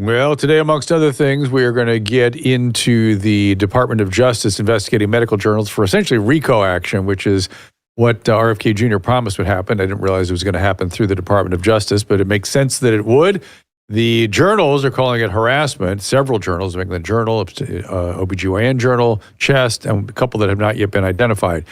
Well, today, amongst other things, we are going to get into the Department of Justice investigating medical journals for essentially RICO action, which is what RFK Jr. promised would happen. I didn't realize it was going to happen through the Department of Justice, but it makes sense that it would. The journals are calling it harassment. Several journals, the England Journal, OBGYN Journal, Chest, and a couple that have not yet been identified.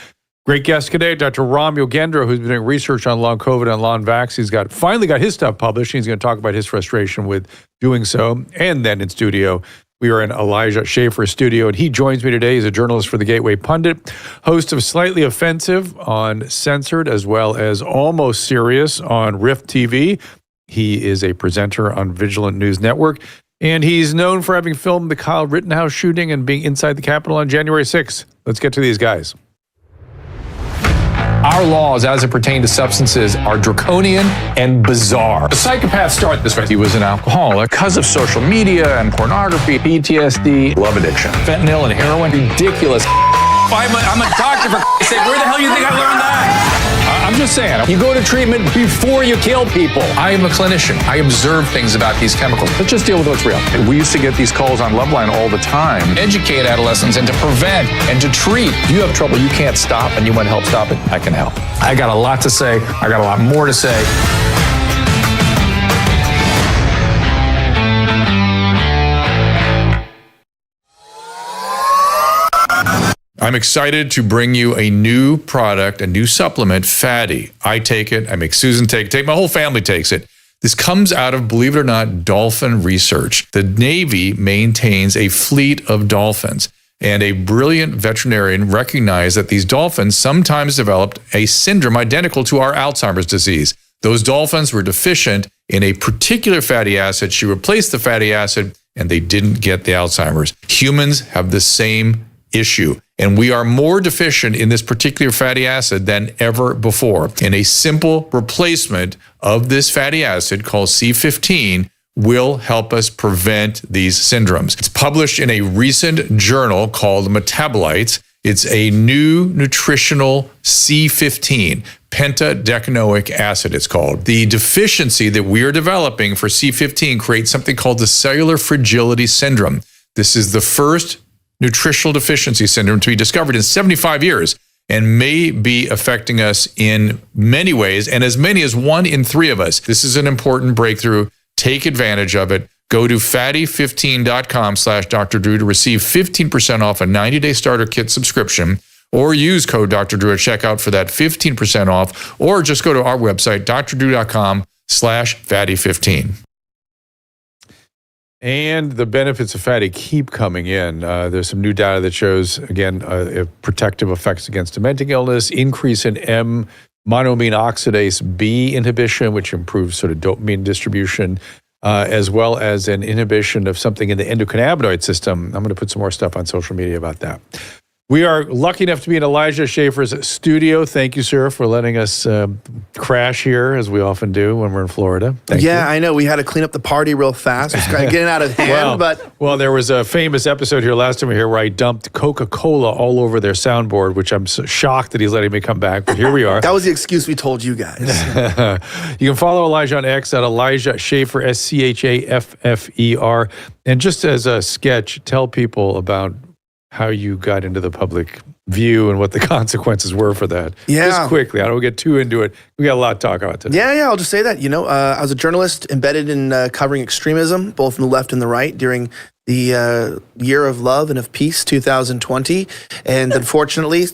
Great guest today, Dr. Yogendra, who's been doing research on long COVID and long vax. He's finally got his stuff published. He's going to talk about his frustration with doing so. And then in studio, we are in Elijah Schaffer's studio, and he joins me today. He's a journalist for the Gateway Pundit, host of Slightly Offensive on Censored, as well as Almost Serious on Rift TV. He is a presenter on Vigilant News Network, and he's known for having filmed the Kyle Rittenhouse shooting and being inside the Capitol on January 6th. Let's get to these guys. Our laws, as it pertains to substances, are draconian and bizarre. The psychopaths start this way. He was an alcoholic because of social media and pornography, PTSD, love addiction, fentanyl and heroin. Ridiculous. I'm a doctor, for sake. Where the hell do you think I learned that? I'm just saying, you go to treatment before you kill people. I am a clinician. I observe things about these chemicals. Let's just deal with what's real. We used to get these calls on Loveline all the time. Educate adolescents and to prevent and to treat. If you have trouble you can't stop and you want help stop it, I can help. I got a lot to say. I got a lot more to say. I'm excited to bring you a new product, a new supplement, Fatty. I take it. I make Susan take it. My whole family takes it. This comes out of, believe it or not, dolphin research. The Navy maintains a fleet of dolphins, and a brilliant veterinarian recognized that these dolphins sometimes developed a syndrome identical to our Alzheimer's disease. Those dolphins were deficient in a particular fatty acid. She replaced the fatty acid, and they didn't get the Alzheimer's. Humans have the same issue, and we are more deficient in this particular fatty acid than ever before. And a simple replacement of this fatty acid called C15 will help us prevent these syndromes. It's published in a recent journal called Metabolites. It's a new nutritional C15, pentadecanoic acid it's called. The deficiency that we are developing for C15 creates something called the cellular fragility syndrome. This is the first nutritional deficiency syndrome to be discovered in 75 years and may be affecting us in many ways, and as many as 1 in 3 of us. This is an important breakthrough. Take advantage of it. Go to fatty15.com/Dr. Drew to receive 15% off a 90-day starter kit subscription, or use code Dr. Drew at checkout for that 15% off, or just go to our website, drdrew.com/fatty15. And the benefits of fatty keep coming in. There's some new data that shows, again, protective effects against dementing illness, increase in monoamine oxidase B inhibition, which improves sort of dopamine distribution, as well as an inhibition of something in the endocannabinoid system. I'm going to put some more stuff on social media about that. We are lucky enough to be in Elijah Schaffer's studio. Thank you, sir, for letting us crash here, as we often do when we're in Florida. Thank you. I know. We had to clean up the party real fast. It's kind of getting out of hand. Well, there was a famous episode here last time we were here where I dumped Coca-Cola all over their soundboard, which I'm so shocked that he's letting me come back. But here we are. That was the excuse we told you guys. You can follow Elijah on X at Elijah Schaffer, SCHAFFER. And just as a sketch, tell people about how you got into the public view and what the consequences were for that. Yeah. Just quickly. I don't get too into it. We got a lot to talk about today. Yeah, I'll just say that. I was a journalist embedded in covering extremism, both in the left and the right, during the Year of Love and of Peace, 2020. And unfortunately,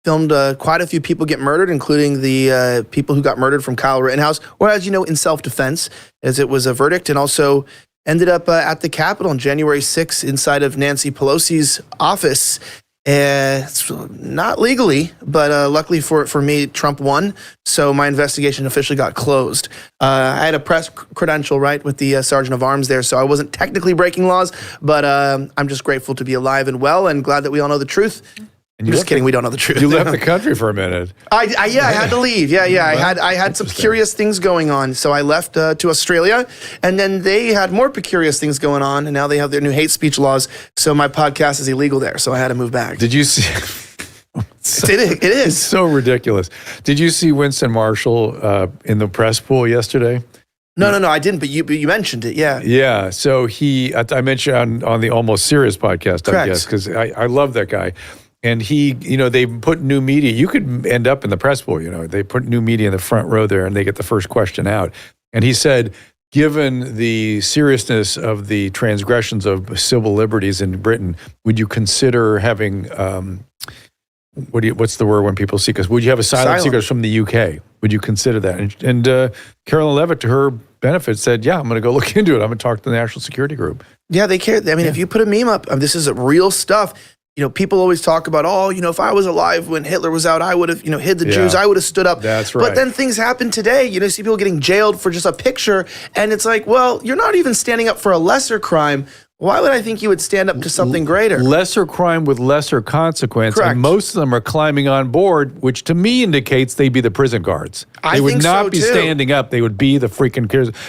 filmed quite a few people get murdered, including the people who got murdered from Kyle Rittenhouse, or as you know, in self-defense, as it was a verdict, and also ended up at the Capitol on January 6th inside of Nancy Pelosi's office. It's not legally, but luckily for me, Trump won. So my investigation officially got closed. I had a press credential, right, with the Sergeant of Arms there. So I wasn't technically breaking laws, but I'm just grateful to be alive and well and glad that we all know the truth. I'm just kidding. We don't know the truth. You left the country for a minute. I had to leave. I had some curious things going on, so I left to Australia, and then they had more precarious things going on, and now they have their new hate speech laws. So my podcast is illegal there, so I had to move back. Did you see? It is. It's so ridiculous. Did you see Winston Marshall in the press pool yesterday? No, I didn't, but you mentioned it, yeah. Yeah. So I mentioned on the Almost Serious podcast, Correct. I guess, because I love that guy. And they put new media. You could end up in the press bowl, they put new media in the front row there and they get the first question out. And he said, given the seriousness of the transgressions of civil liberties in Britain, would you consider having, what's the word when people seek us? Would you have asylum seekers from the UK? Would you consider that? And Carolyn Levitt, to her benefit, said, yeah, I'm going to go look into it. I'm going to talk to the National Security Group. Yeah, they care. I mean, if you put a meme up, this is real stuff. People always talk about, if I was alive when Hitler was out, I would have, hid the Jews. I would have stood up. That's right. But then things happen today. You see people getting jailed for just a picture. And it's like, well, you're not even standing up for a lesser crime. Why would I think you would stand up to something greater? Lesser crime with lesser consequence. Correct. And most of them are climbing on board, which to me indicates they'd be the prison guards. I They would think not so, be too. standing up. They would be the freaking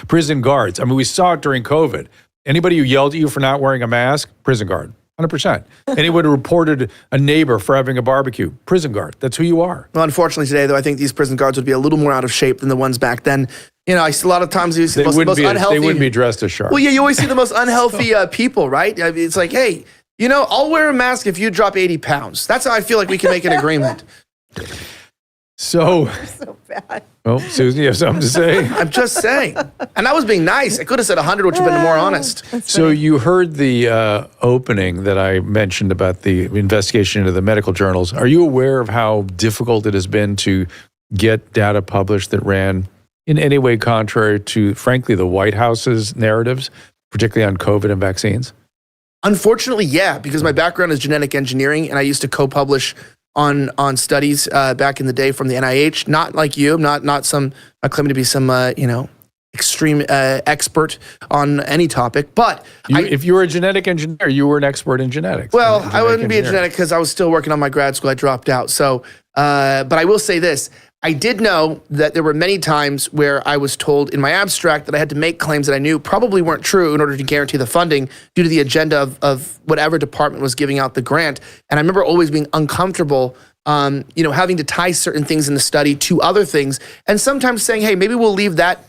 prison guards. I mean, we saw it during COVID. Anybody who yelled at you for not wearing a mask, prison guard. 100%. Anyone who reported a neighbor for having a barbecue, prison guard. That's who you are. Well, unfortunately today, though, I think these prison guards would be a little more out of shape than the ones back then. I see a lot of times you see They the most unhealthy. they wouldn't be dressed as sharp. Well, yeah, you always see the most unhealthy people, right? I mean, it's like, hey, I'll wear a mask if you drop 80 pounds. That's how I feel like we can make an agreement. So bad. well, Susan, you have something to say? I'm just saying. And I was being nice. I could have said 100, which would have been more honest. So you heard the opening that I mentioned about the investigation into the medical journals. Are you aware of how difficult it has been to get data published that ran in any way contrary to, frankly, the White House's narratives, particularly on COVID and vaccines? Unfortunately, yeah, because my background is genetic engineering, and I used to co-publish on studies back in the day from the NIH. Not like you, not claiming to be some extreme expert on any topic, but If you were a genetic engineer, you were an expert in genetics. well, I wouldn't be a genetic because I was still working on my grad school. I dropped out. So, but I will say this. I did know that there were many times where I was told in my abstract that I had to make claims that I knew probably weren't true in order to guarantee the funding due to the agenda of whatever department was giving out the grant. And I remember always being uncomfortable, having to tie certain things in the study to other things, and sometimes saying, "Hey, maybe we'll leave that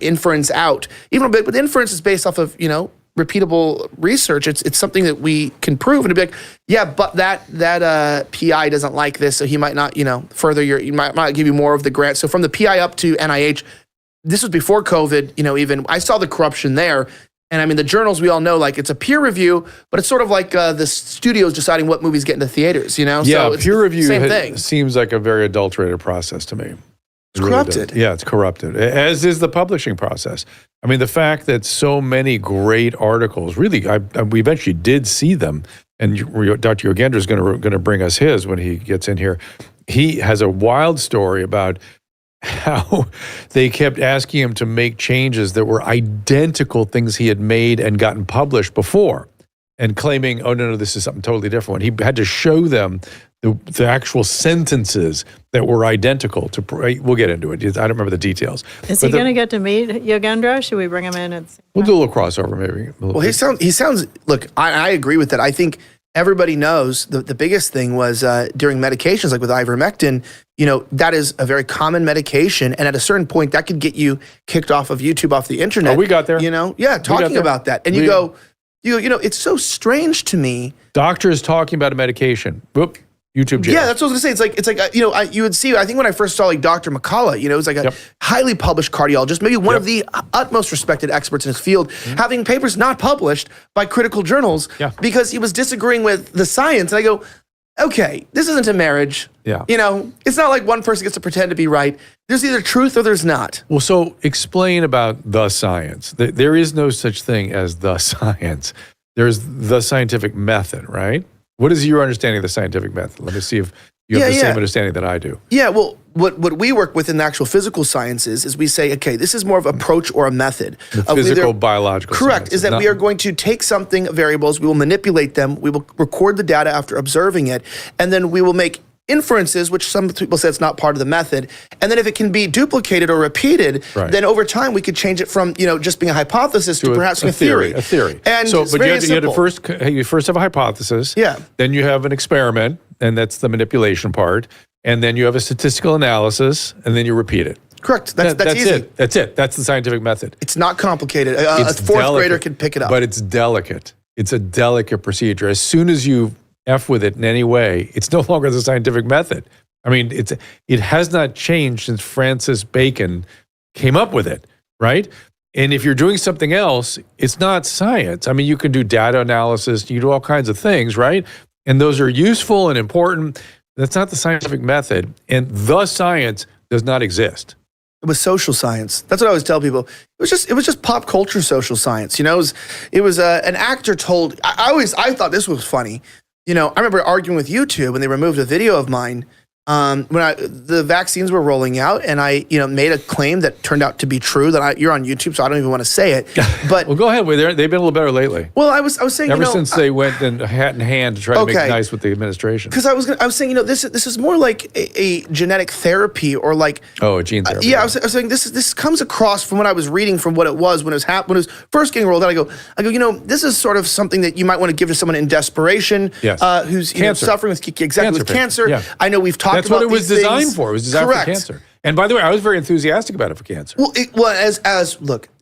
inference out." Even a bit, but the inference is based off of repeatable research. It's something that we can prove, and it'd be like, yeah, but that PI doesn't like this, so he might not, further he might not give you more of the grant. So from the PI up to NIH, this was before COVID. Even I saw the corruption there, and I mean the journals we all know, like it's a peer review, but it's sort of like the studios deciding what movies get into theaters. Yeah, so it's peer review same thing. seems like a very adulterated process to me. It's corrupted. Does. Yeah, it's corrupted, as is the publishing process. I mean, the fact that so many great articles, really, we eventually did see them, and Dr. Yogendra is going to bring us his when he gets in here. He has a wild story about how they kept asking him to make changes that were identical things he had made and gotten published before, and claiming, oh, no, this is something totally different. He had to show them the actual sentences that were identical to. We'll get into it. I don't remember the details. Is he going to get to meet Yogendra? Should we bring him in? We'll do a little crossover, maybe. Well, he sounds. Look, I agree with that. I think everybody knows the biggest thing was during medications, like with ivermectin. That is a very common medication, and at a certain point, that could get you kicked off of YouTube, off the internet. Oh, we got there. Talking about that, and you go, it's so strange to me. Doctors talking about a medication. Whoop. YouTube jail. Yeah, that's what I was gonna say. It's like you would see. I think when I first saw like Dr. McCullough, it was like a highly published cardiologist, maybe one of the utmost respected experts in his field, having papers not published by critical journals because he was disagreeing with the science. And I go, okay, this isn't a marriage. Yeah. It's not like one person gets to pretend to be right. There's either truth or there's not. Well, so explain about the science. There is no such thing as the science. There's the scientific method, right? What is your understanding of the scientific method? Let me see if you have the same understanding that I do. Yeah, well, what we work with in the actual physical sciences is we say, okay, this is more of approach or a method. The physical, biological Correct, sciences, is that we are going to take something, variables, we will manipulate them, we will record the data after observing it, and then we will make inferences, which some people say it's not part of the method. And then if it can be duplicated or repeated, then over time we could change it from just being a hypothesis to perhaps a theory. A theory. And so, it's but very you had to you first have a hypothesis. Yeah. Then you have an experiment, and that's the manipulation part. And then you have a statistical analysis, and then you repeat it. Correct. That's easy. it. That's it. That's the scientific method. It's not complicated. A It's fourth delicate, grader can pick it up. But it's delicate. It's a delicate procedure. As soon as you F with it in any way, it's no longer the scientific method. I mean, it has not changed since Francis Bacon came up with it, right? And if you're doing something else, it's not science. I mean, you can do data analysis, you do all kinds of things, right? And those are useful and important. That's not the scientific method. And the science does not exist. It was social science. That's what I always tell people. It was just pop culture social science. You know, it was an actor told. I thought this was funny. You know, I remember arguing with YouTube when they removed a video of mine when the vaccines were rolling out, and I made a claim that turned out to be true. That you're on YouTube, so I don't even want to say it. But well, go ahead. They've been a little better lately. Well, I was saying ever since they went and hat in hand to try to make nice with the administration. Because I was saying this is more like a genetic therapy or like a gene therapy. Yeah, I was saying this comes across from what I was reading from what it was when it was first getting rolled out. I go this is sort of something that you might want to give to someone in desperation. Yes. Who's suffering with cancer. Yeah. I know we've talked That's about what it was these designed things. for. It was designed for cancer. And by the way, I was very enthusiastic about it for cancer. Well,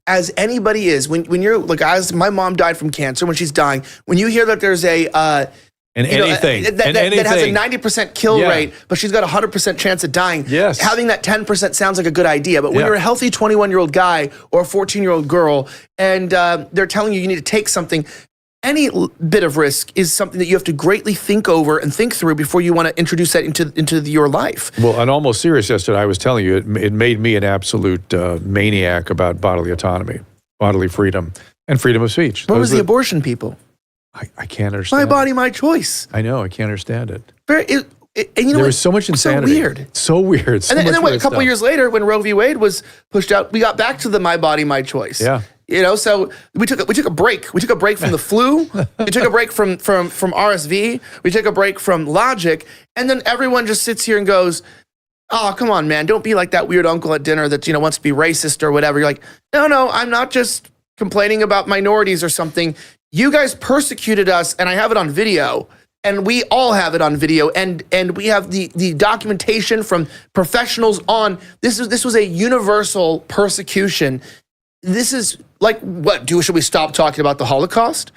as anybody is, when you're as my mom died from cancer, when she's dying, when you hear that there's that has a 90% kill rate, but she's got a 100% chance of dying. Yes. Having that 10% sounds like a good idea. But when you're a healthy 21-year-old guy or a 14-year-old girl, and they're telling you need to take something, any bit of risk is something that you have to greatly think over and think through before you want to introduce that into your life. Well, on Almost Serious yesterday, I was telling you, it made me an absolute maniac about bodily autonomy, bodily freedom, and freedom of speech. What was the abortion people? I can't understand. My body, my choice. I know, I can't understand it. And there was so much insanity. So weird. So weird. And then a couple years later, when Roe v. Wade was pushed out, we got back to the my body, my choice. Yeah. So we took a break. We took a break from the flu. We took a break from RSV. We took a break from logic. And then everyone just sits here and goes, "Oh, come on, man. Don't be like that weird uncle at dinner that, wants to be racist or whatever." You're like, no, I'm not just complaining about minorities or something. You guys persecuted us, and I have it on video. And we all have it on video, and we have the documentation from professionals on this was a universal persecution. This is like, should we stop talking about the Holocaust?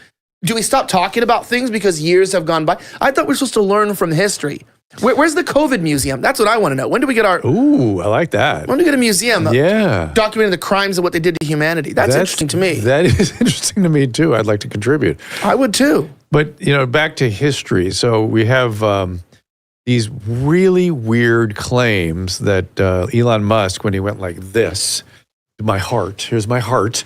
Do we stop talking about things because years have gone by? I thought we were supposed to learn from history. Where's the COVID museum? That's what I want to know. When do we get our... Ooh, I like that. When do we get a museum documenting the crimes of what they did to humanity? That's interesting to me. That is interesting to me, too. I'd like to contribute. I would, too. But, back to history. So we have these really weird claims that Elon Musk, when he went like this, my heart, here's my heart,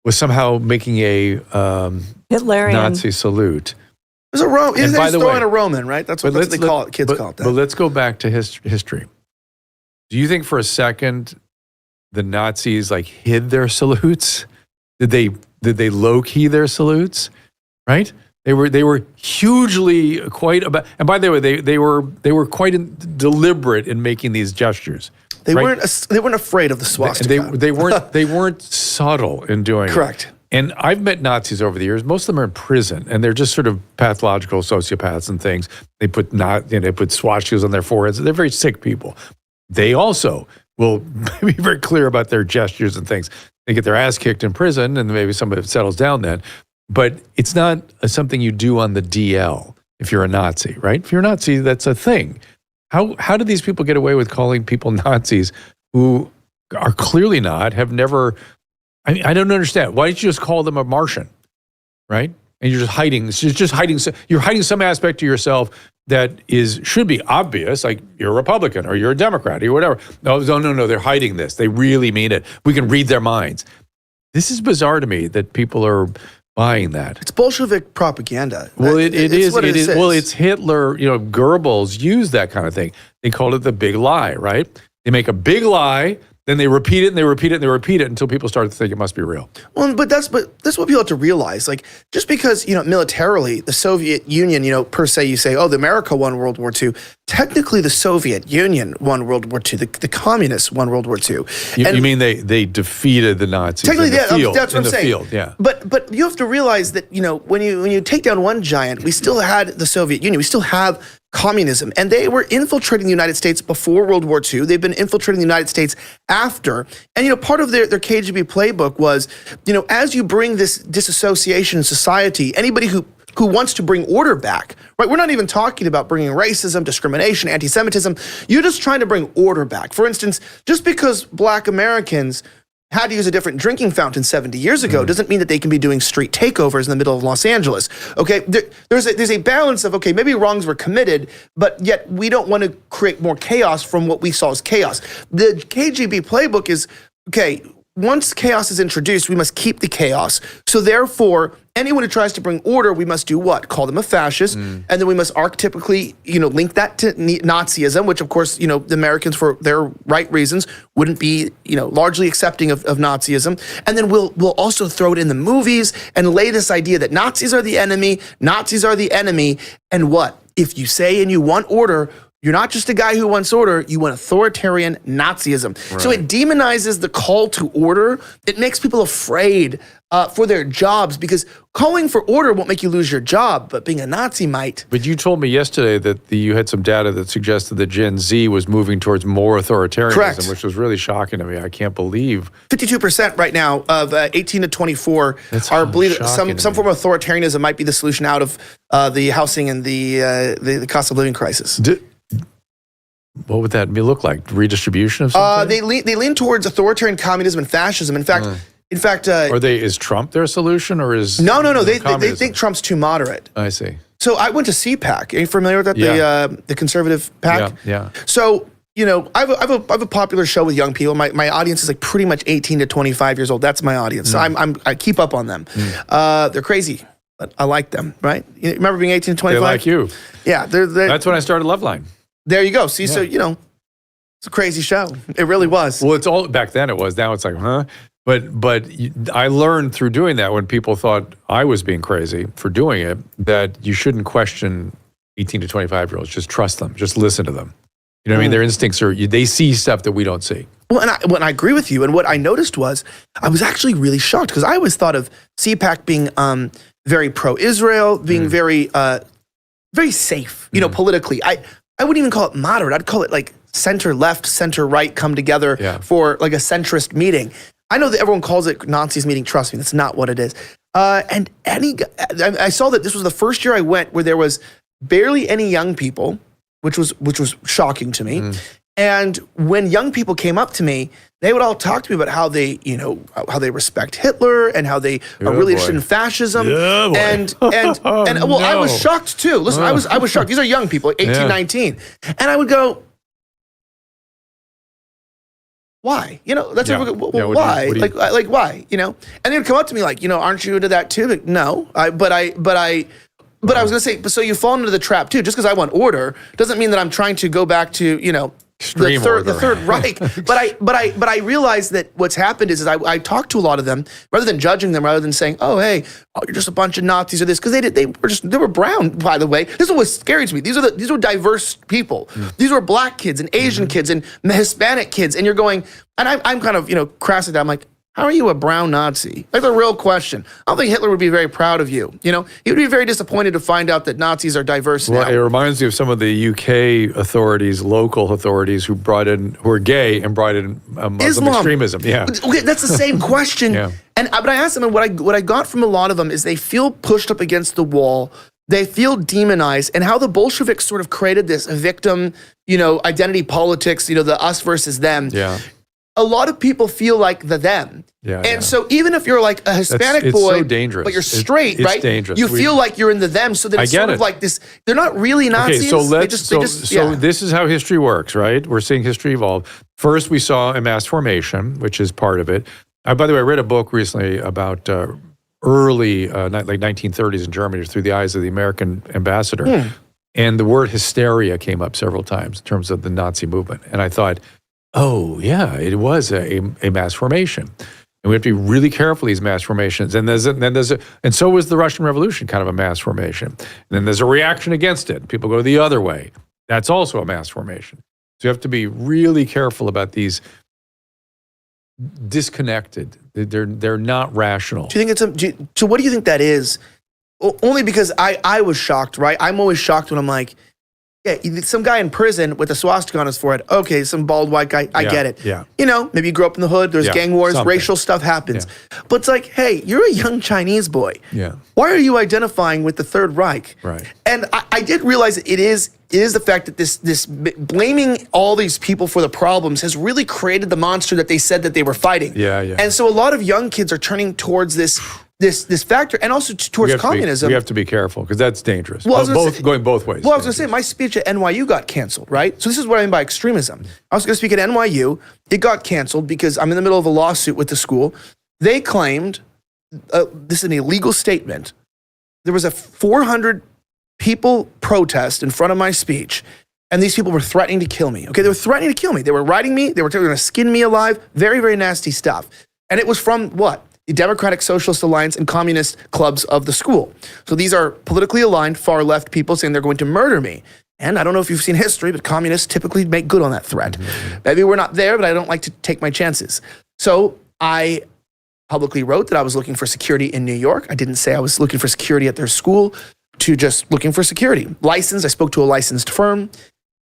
was somehow making a Hitlerian Nazi salute. It was a Roman. He's by the throwing way, a Roman, right? That's what they call it. Kids call it that. But let's go back to history. Do you think for a second the Nazis hid their salutes? Did they low key their salutes? Right? They were hugely quite about. And by the way, they were quite deliberate in making these gestures. They weren't afraid of the swastika. They weren't subtle in doing it. Correct. And I've met Nazis over the years. Most of them are in prison, and they're just sort of pathological sociopaths and things. They put swastikas on their foreheads. They're very sick people. They also will be very clear about their gestures and things. They get their ass kicked in prison, and maybe some of it settles down then. But it's not something you do on the DL if you're a Nazi, right? If you're a Nazi, that's a thing. How do these people get away with calling people Nazis who are clearly not, have never... I don't understand. Why don't you just call them a Martian, right? And you're just hiding. You're hiding some aspect of yourself that should be obvious, like you're a Republican or you're a Democrat or whatever. No, they're hiding this. They really mean it. We can read their minds. This is bizarre to me that people are buying that. It's Bolshevik propaganda. Well, it is. Well, it's Hitler. Goebbels used that kind of thing. They called it the big lie, right? They make a big lie. Then they repeat it and they repeat it and they repeat it until people start to think it must be real. Well, but that's what people have to realize. Just because, militarily, the Soviet Union, per se, you say, oh, the America won World War II. technically the Soviet Union won World War II. The communists won World War II. You mean they defeated the Nazis Technically, in the field? that's what I'm saying. Field, yeah. But you have to realize that, when you take down one giant, we still had the Soviet Union. We still have communism. And they were infiltrating the United States before World War II. They've been infiltrating the United States after. And, part of their KGB playbook was, as you bring this disassociation in society, anybody who wants to bring order back, right? We're not even talking about bringing racism, discrimination, anti-Semitism. You're just trying to bring order back. For instance, just because Black Americans had to use a different drinking fountain 70 years ago doesn't mean that they can be doing street takeovers in the middle of Los Angeles. Okay, there's a balance of, okay, maybe wrongs were committed, but yet we don't want to create more chaos from what we saw as chaos. The KGB playbook is, okay, once chaos is introduced, we must keep the chaos. So therefore, anyone who tries to bring order, we must do what? Call them a fascist. And then we must archetypically, link that to Nazism, which of course, the Americans, for their right reasons, wouldn't be, largely accepting of Nazism. And then we'll also throw it in the movies and lay this idea that Nazis are the enemy, and what? If you say and you want order, you're not just a guy who wants order, you want authoritarian Nazism. Right. So it demonizes the call to order. It makes people afraid for their jobs, because calling for order won't make you lose your job, but being a Nazi might. But you told me yesterday that you had some data that suggested that Gen Z was moving towards more authoritarianism, Correct. Which was really shocking to me. I can't believe. 52% right now of 18 to 24 are believe that some form of authoritarianism might be the solution out of the housing and the cost of living crisis. What would that look like? Redistribution of something? They lean towards authoritarian communism and fascism. In fact, is Trump their solution, or is no? They think Trump's too moderate. I see. So I went to CPAC. Are you familiar with that? Yeah. The conservative PAC. Yeah. So I have a popular show with young people. My audience is like pretty much 18 to 25 years old. That's my audience. So I keep up on them. They're crazy, but I like them. Right? You remember being 18 to 25? They like you. Yeah. That's when I started Loveline. There you go. See, so it's a crazy show. It really was. Well, it's all back then. It was. Now it's like, huh? But I learned through doing that, when people thought I was being crazy for doing it, that you shouldn't question 18 to 25-year-olds. Just trust them. Just listen to them. You know what I mean? Their instincts they see stuff that we don't see. Well, and I agree with you. And what I noticed was I was actually really shocked, because I always thought of CPAC being very pro-Israel, being very safe, politically. I wouldn't even call it moderate. I'd call it like center left, center right come together for like a centrist meeting. I know that everyone calls it Nazis meeting. Trust me, that's not what it is. And I saw that this was the first year I went where there was barely any young people, which was shocking to me. And when young people came up to me, they would all talk to me about how they, how they respect Hitler and how they are really interested in fascism. And I was shocked too. Listen, I was shocked. These are young people, 18, 19. And I would go, why? That's why? Like why? And they would come up to me like, aren't you into that too? Like, no, but I was gonna say, so you fall into the trap too. Just because I want order doesn't mean that I'm trying to go back to, the Third Reich. but I realized that what's happened is I talked to a lot of them, rather than judging them, rather than saying, you're just a bunch of Nazis or this, because they were brown, by the way. This is what scary to me. These were diverse people. These were Black kids and Asian kids and Hispanic kids, and you're going, and I'm kind of crass at that. I'm like, how are you a brown Nazi? Like, the real question. I don't think Hitler would be very proud of you. He would be very disappointed to find out that Nazis are diverse now. It reminds me of some of the UK authorities, local authorities, who are gay and brought in Muslim Islam. Extremism. Yeah. Okay, that's the same question. But I asked them, and what I got from a lot of them is they feel pushed up against the wall. They feel demonized, and how the Bolsheviks sort of created this victim, identity politics, the us versus them. Yeah. A lot of people feel like the them. So even if you're like a Hispanic boy, so dangerous. But you're straight, it's right? dangerous. You feel like you're in the them. So then it's sort of like this. They're not really Nazis. Okay, so this is how history works, right? We're seeing history evolve. First, we saw a mass formation, which is part of it. By the way, I read a book recently about early, like 1930s in Germany, through the eyes of the American ambassador. And the word hysteria came up several times in terms of the Nazi movement. And I thought, oh, yeah, it was a mass formation. And we have to be really careful, these mass formations. And and so was the Russian Revolution, kind of a mass formation. And then there's a reaction against it. People go the other way. That's also a mass formation. So you have to be really careful about these disconnected. They're not rational. Do you think so what do you think that is? Only because I was shocked, right? I'm always shocked when I'm like, yeah, some guy in prison with a swastika on his forehead. Okay, some bald white guy. I get it. Yeah. You know, maybe you grew up in the hood. There's gang wars, something. racial stuff happens. But it's like, hey, you're a young Chinese boy. Yeah. Why are you identifying with the Third Reich? Right. And I did realize it is the fact that this blaming all these people for the problems has really created the monster that they said that they were fighting. Yeah. And so a lot of young kids are turning towards this factor, and also towards communism. We have to be careful because that's dangerous. Well, going both ways. Well, I was going to say, my speech at NYU got canceled, right? So this is what I mean by extremism. I was going to speak at NYU. It got canceled because I'm in the middle of a lawsuit with the school. They claimed, this is an illegal statement, there was a 400 people protest in front of my speech, and these people were threatening to kill me. Okay, they were threatening to kill me. They were writing me. They were going to skin me alive. Very, very nasty stuff. And it was from what? The Democratic Socialist Alliance and communist clubs of the school. So these are politically aligned, far-left people saying they're going to murder me. And I don't know if you've seen history, but communists typically make good on that threat. Maybe we're not there, but I don't like to take my chances. So I publicly wrote that I was looking for security in New York. I didn't say I was looking for security at their school, to just looking for security. Licensed, I spoke to a licensed firm.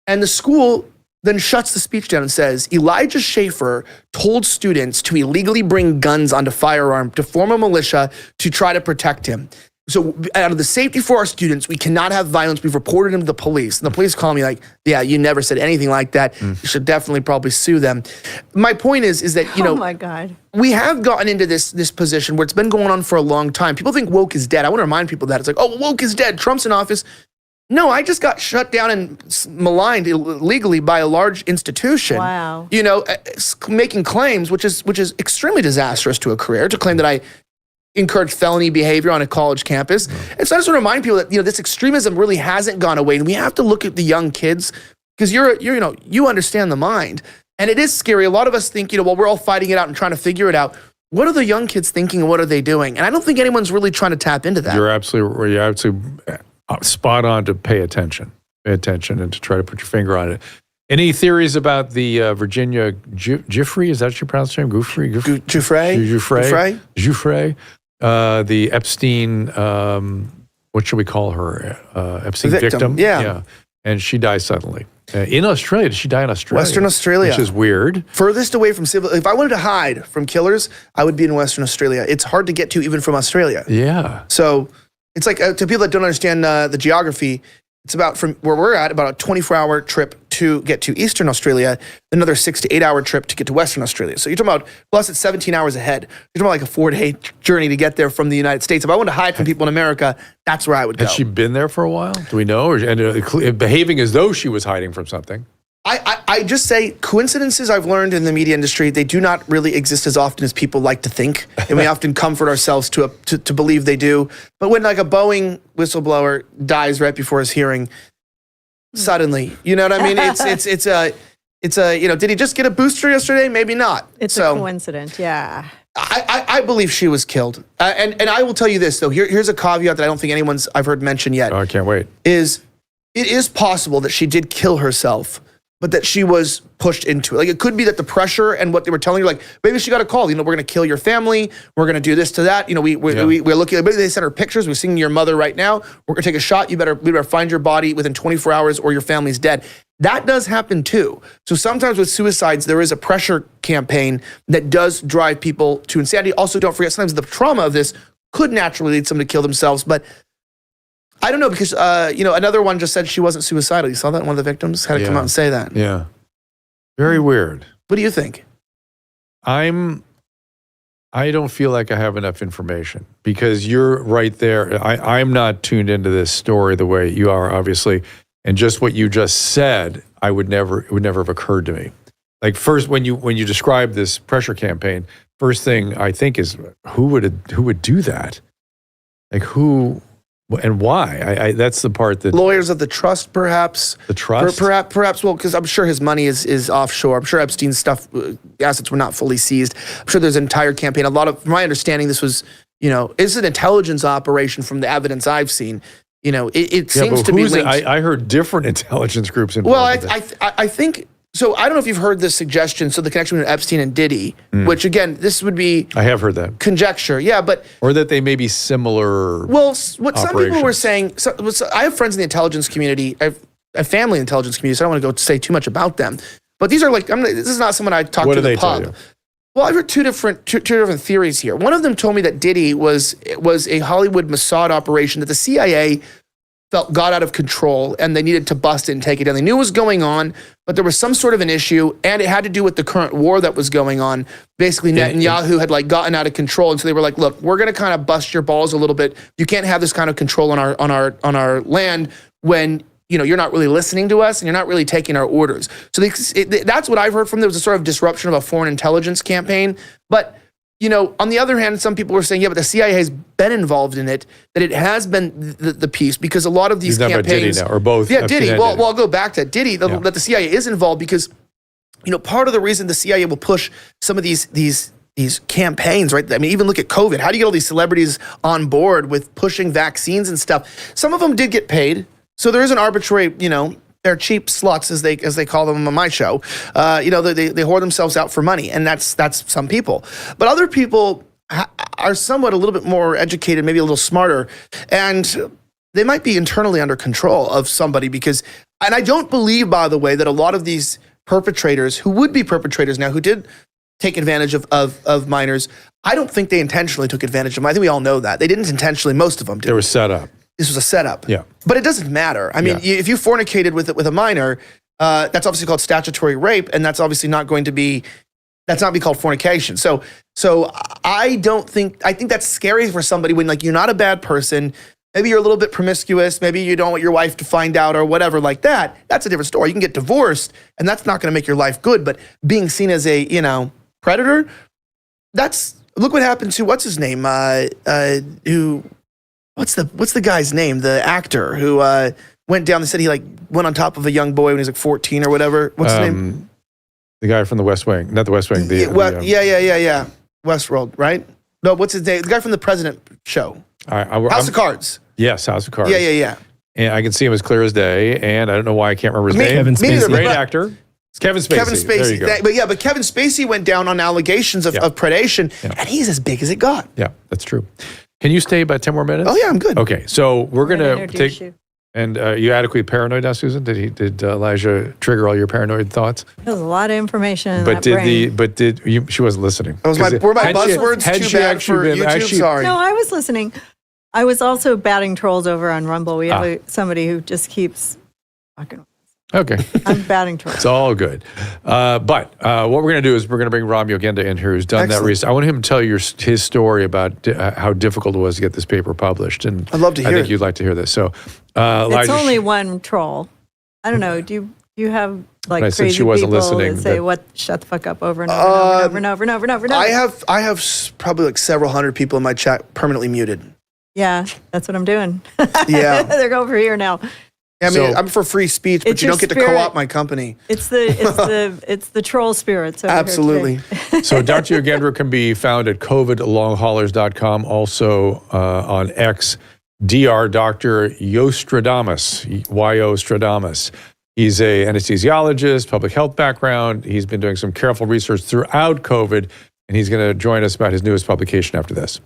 And the school then shuts the speech down and says, Elijah Schaffer told students to illegally bring guns onto firearm to form a militia to try to protect him. So out of the safety for our students, we cannot have violence. We've reported him to the police. And the police call me like, yeah, you never said anything like that. You should definitely probably sue them. My point is that, you know, Oh my God. we have gotten into this position where it's been going on for a long time. People think woke is dead. I want to remind people that. It's like, oh, woke is dead. Trump's in office. No, I just got shut down and maligned illegally by a large institution. Wow. You know, making claims, which is extremely disastrous to a career, to claim that I encourage felony behavior on a college campus. And so I just want to remind people that, you know, this extremism really hasn't gone away, and we have to look at the young kids because you understand the mind, and it is scary. A lot of us think, you know, well, we're all fighting it out and trying to figure it out. What are the young kids thinking, and what are they doing? And I don't think anyone's really trying to tap into that. You're absolutely spot on to pay attention and to try to put your finger on it. Any theories about the Virginia Giuffre? Is that how you pronounce her name? Giuffre? The Epstein, what should we call her? Epstein victim? Yeah. And she died suddenly. In Australia. Did she die in Australia? Western Australia. Which is weird. Furthest away from civil. If I wanted to hide from killers, I would be in Western Australia. It's hard to get to even from Australia. Yeah. So it's like, to people that don't understand the geography, it's about, from where we're at, about a 24-hour trip to get to Eastern Australia, another 6 to 8 hour trip to get to Western Australia. So you're talking about, plus it's 17 hours ahead. You're talking about like a 4-day journey to get there from the United States. If I wanted to hide from people in America, that's where I would go. Had she been there for a while? Do we know? And behaving as though she was hiding from something. I just say coincidences I've learned in the media industry, they do not really exist as often as people like to think. And we often comfort ourselves to believe they do. But when like a Boeing whistleblower dies right before his hearing, suddenly, you know what I mean? It's a, you know, did he just get a booster yesterday? Maybe not. It's a coincidence, yeah. I believe she was killed. And I will tell you this, though. Here's a caveat that I don't think I've heard mentioned yet. Oh, I can't wait. It is possible that she did kill herself, but that she was pushed into it. Like, it could be that the pressure and what they were telling her, like, maybe she got a call, you know, we're going to kill your family. We're going to do this to that. You know, we're looking, maybe they sent her pictures. We're seeing your mother right now. We're going to take a shot. We better find your body within 24 hours or your family's dead. That does happen too. So sometimes with suicides, there is a pressure campaign that does drive people to insanity. Also, don't forget, sometimes the trauma of this could naturally lead someone to kill themselves. But I don't know, because, you know, another one just said she wasn't suicidal. You saw that? One of the victims had to come out and say that. Yeah. Very weird. What do you think? I don't feel like I have enough information, because you're right there. I'm not tuned into this story the way you are, obviously. And just what you just said, it would never have occurred to me. Like, first, when you describe this pressure campaign, first thing I think is, who would do that? Like, who and why? That's the part that... Lawyers of the trust, perhaps. The trust? Perhaps, well, because I'm sure his money is offshore. I'm sure Epstein's stuff, assets were not fully seized. I'm sure there's an entire campaign. From my understanding, this was, you know, it's an intelligence operation from the evidence I've seen. it seems to be linked. I heard different intelligence groups involved. Well, I think so. I don't know if you've heard this suggestion. So the connection between Epstein and Diddy, which again, this would be I have heard that. Conjecture, yeah, but Or that they may be similar. well, what some people were operations. saying. So I have friends in the intelligence community. I have family in the intelligence community, so I don't want to go say too much about them. But these are like, this is not someone I talked What to do in they the tell pub. you? Well, I've heard two different theories here. One of them told me that Diddy was a Hollywood Mossad operation that the CIA felt got out of control and they needed to bust it and take it down. They knew what was going on, but there was some sort of an issue, and it had to do with the current war that was going on. Basically, Netanyahu had like gotten out of control, and so they were like, "Look, we're going to kind of bust your balls a little bit. You can't have this kind of control on our land when." You're not really listening to us and you're not really taking our orders. So that's what I've heard from them. There was a sort of disruption of a foreign intelligence campaign. But, on the other hand, some people were saying, yeah, but the CIA has been involved in it, that it has been the piece because a lot of these You're talking campaigns. about Diddy now, or both. Yeah, Epstein Diddy. and Well, Diddy. I'll go back to Diddy, that the CIA is involved because, part of the reason the CIA will push some of these campaigns, right? I mean, even look at COVID. How do you get all these celebrities on board with pushing vaccines and stuff? Some of them did get paid. So there is an arbitrary, they're cheap sluts as they call them on my show. They whore themselves out for money, and that's some people. But other people are somewhat a little bit more educated, maybe a little smarter, and they might be internally under control of somebody and I don't believe, by the way, that a lot of these perpetrators who would be perpetrators now, who did take advantage of minors, I don't think they intentionally took advantage of them. I think we all know that. They didn't intentionally, most of them did. They were set up. This was a setup. Yeah. But it doesn't matter. I mean, if you fornicated with a minor, that's obviously called statutory rape, and that's obviously not going to be, that's not be called fornication. So I think that's scary for somebody when you're not a bad person. Maybe you're a little bit promiscuous. Maybe you don't want your wife to find out or whatever like that. That's a different story. You can get divorced, and that's not going to make your life good. But being seen as a, predator, look what happened to, what's his name? What's the guy's name? The actor who went down. They said he went on top of a young boy when he was 14 or whatever. What's his name? The guy from the West Wing, not the West Wing. Yeah. Westworld, right? No, what's his name? The guy from the President show. House of Cards. Yes, House of Cards. Yeah. And I can see him as clear as day, and I don't know why I can't remember his name. Kevin Me neither, Spacey. Great but- actor. It's Kevin Spacey. There you go. But Kevin Spacey went down on allegations of predation, and he's as big as it got. Yeah, that's true. Can you stay about 10 more minutes? Oh yeah, I'm good. Okay, so we're going to introduce take... you. And you adequately paranoid now, Susan? Did Elijah trigger all your paranoid thoughts? There's a lot of information in But that brain. she wasn't listening. Were my Had she- buzzwords had too she bad actually for been- YouTube? actually- Sorry. No, I was listening. I was also batting trolls over on Rumble. We have somebody who just keeps fucking. Okay. I'm batting trolls. It's all good. But what we're going to do is we're going to bring Rob Yogendra in here, who's done that Excellent. research. I want him to tell you his story about how difficult it was to get this paper published. And I'd love to hear I think it. you'd like to hear this. So, It's Elijah, only one troll. I don't know. Do you have I said crazy she wasn't people listening, that say but- shut the fuck up over and over and over and over and over and over? I have probably several hundred people in my chat permanently muted. Yeah, that's what I'm doing. Yeah. They're over here now. I mean, So- I'm for free speech, but It's you your don't get to spirit. co-opt my company. It's the troll spirits. Over Absolutely. Here today. So Dr. Yogendra can be found at covidlonghaulers.com, also on X, Dr. Yostradamus, Y-O-Stradamus. He's a anesthesiologist, public health background. He's been doing some careful research throughout COVID, and he's going to join us about his newest publication after this.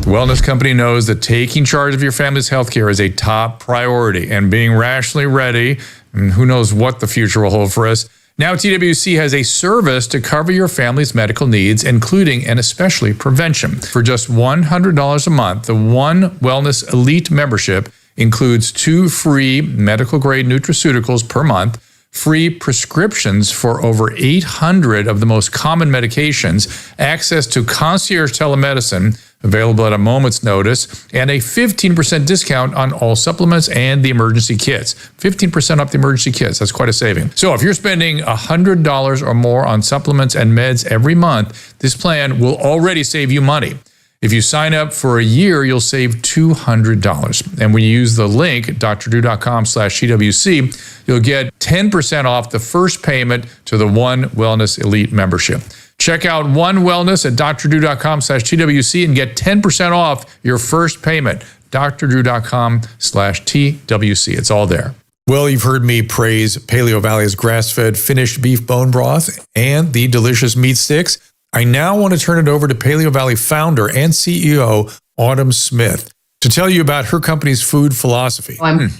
The Wellness Company knows that taking charge of your family's healthcare is a top priority, and being rationally ready, and who knows what the future will hold for us. Now TWC has a service to cover your family's medical needs, including and especially prevention. For just $100 a month, the One Wellness Elite membership includes 2 free medical-grade nutraceuticals per month, free prescriptions for over 800 of the most common medications, access to concierge telemedicine, available at a moment's notice, and a 15% discount on all supplements and the emergency kits. 15% off the emergency kits. That's quite a saving. So if you're spending $100 or more on supplements and meds every month, this plan will already save you money. If you sign up for a year, you'll save $200. And when you use the link, drdrew.com/CWC, you'll get 10% off the first payment to the One Wellness Elite membership. Check out One Wellness at drdrew.com/TWC and get 10% off your first payment. drdrew.com/TWC. It's all there. Well, you've heard me praise Paleo Valley's grass-fed finished beef bone broth and the delicious meat sticks. I now want to turn it over to Paleo Valley founder and CEO, Autumn Smith, to tell you about her company's food philosophy. I'm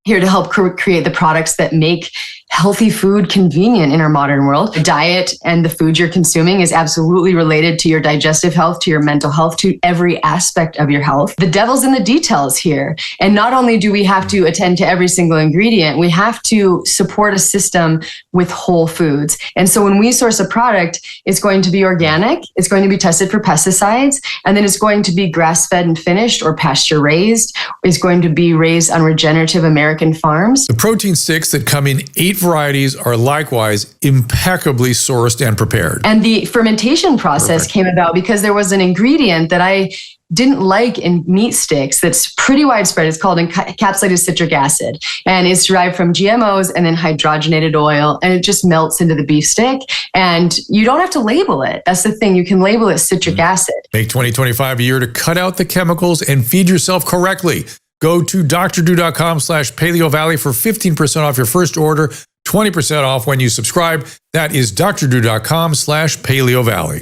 here to help create the products that make healthy food convenient in our modern world. The diet and the food you're consuming is absolutely related to your digestive health, to your mental health, to every aspect of your health. The devil's in the details here. And not only do we have to attend to every single ingredient, we have to support a system with whole foods. And so when we source a product, it's going to be organic, it's going to be tested for pesticides, and then it's going to be grass-fed and finished or pasture-raised. It's going to be raised on regenerative American farms. The protein sticks that come in 8 varieties are likewise impeccably sourced and prepared. And the fermentation process came about because there was an ingredient that I didn't like in meat sticks that's pretty widespread. It's called encapsulated citric acid, and it's derived from GMOs and then hydrogenated oil, and it just melts into the beef stick, and you don't have to label it. That's the thing. You can label it citric acid. Make 2025 a year to cut out the chemicals and feed yourself correctly. Go to drdrew.com/Paleo Valley for 15% off your first order, 20% off when you subscribe. That is drdrew.com/Paleo Valley.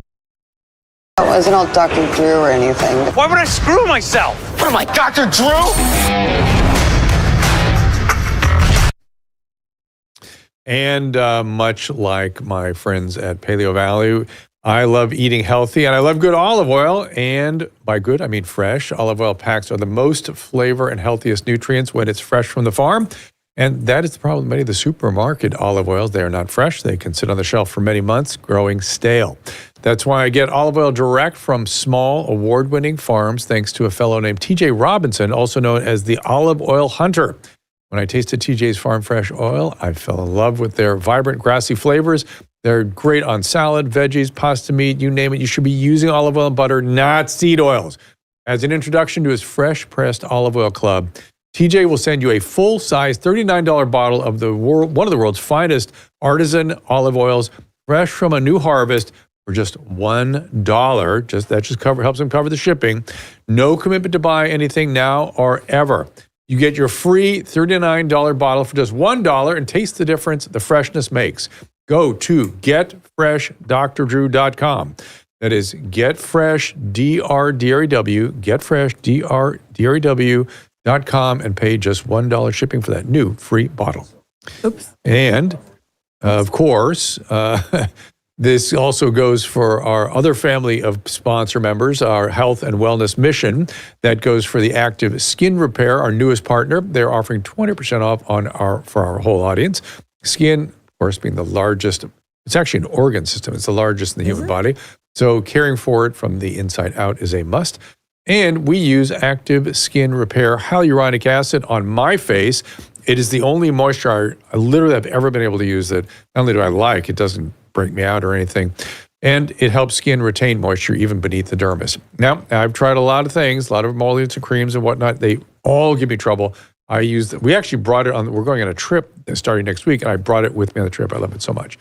I wasn't all Dr. Drew or anything. Why would I screw myself? What am I, Dr. Drew? And much like my friends at Paleo Valley, I love eating healthy and I love good olive oil. And by good, I mean fresh. Olive oil packs are the most flavor and healthiest nutrients when it's fresh from the farm. And that is the problem with many of the supermarket olive oils. They are not fresh. They can sit on the shelf for many months, growing stale. That's why I get olive oil direct from small, award-winning farms, thanks to a fellow named TJ Robinson, also known as the Olive Oil Hunter. When I tasted TJ's Farm Fresh oil, I fell in love with their vibrant, grassy flavors. They're great on salad, veggies, pasta, meat, you name it. You should be using olive oil and butter, not seed oils. As an introduction to his Fresh Pressed Olive Oil Club, TJ will send you a full-size $39 bottle of one of the world's finest artisan olive oils, fresh from a new harvest, for just $1. That helps him cover the shipping. No commitment to buy anything now or ever. You get your free $39 bottle for just $1 and taste the difference the freshness makes. Go to getfreshdrdrew.com. That is getfreshdrew, getfreshdrew.com, and pay just $1 shipping for that new free bottle. Oops. And of course, this also goes for our other family of sponsor members, our health and wellness mission. That goes for the Active Skin Repair, our newest partner. They're offering 20% off for our whole audience. Skin, of course, being the largest, it's actually an organ system. It's the largest in the human body. So caring for it from the inside out is a must. And we use Active Skin Repair hyaluronic acid on my face. It is the only moisturizer I literally have ever been able to use that not only do I like, it doesn't break me out or anything, and it helps skin retain moisture even beneath the dermis. Now, I've tried a lot of things, a lot of emollients and creams and whatnot. They all give me trouble. We actually brought it on, we're going on a trip starting next week, and I brought it with me on the trip. I love it so much.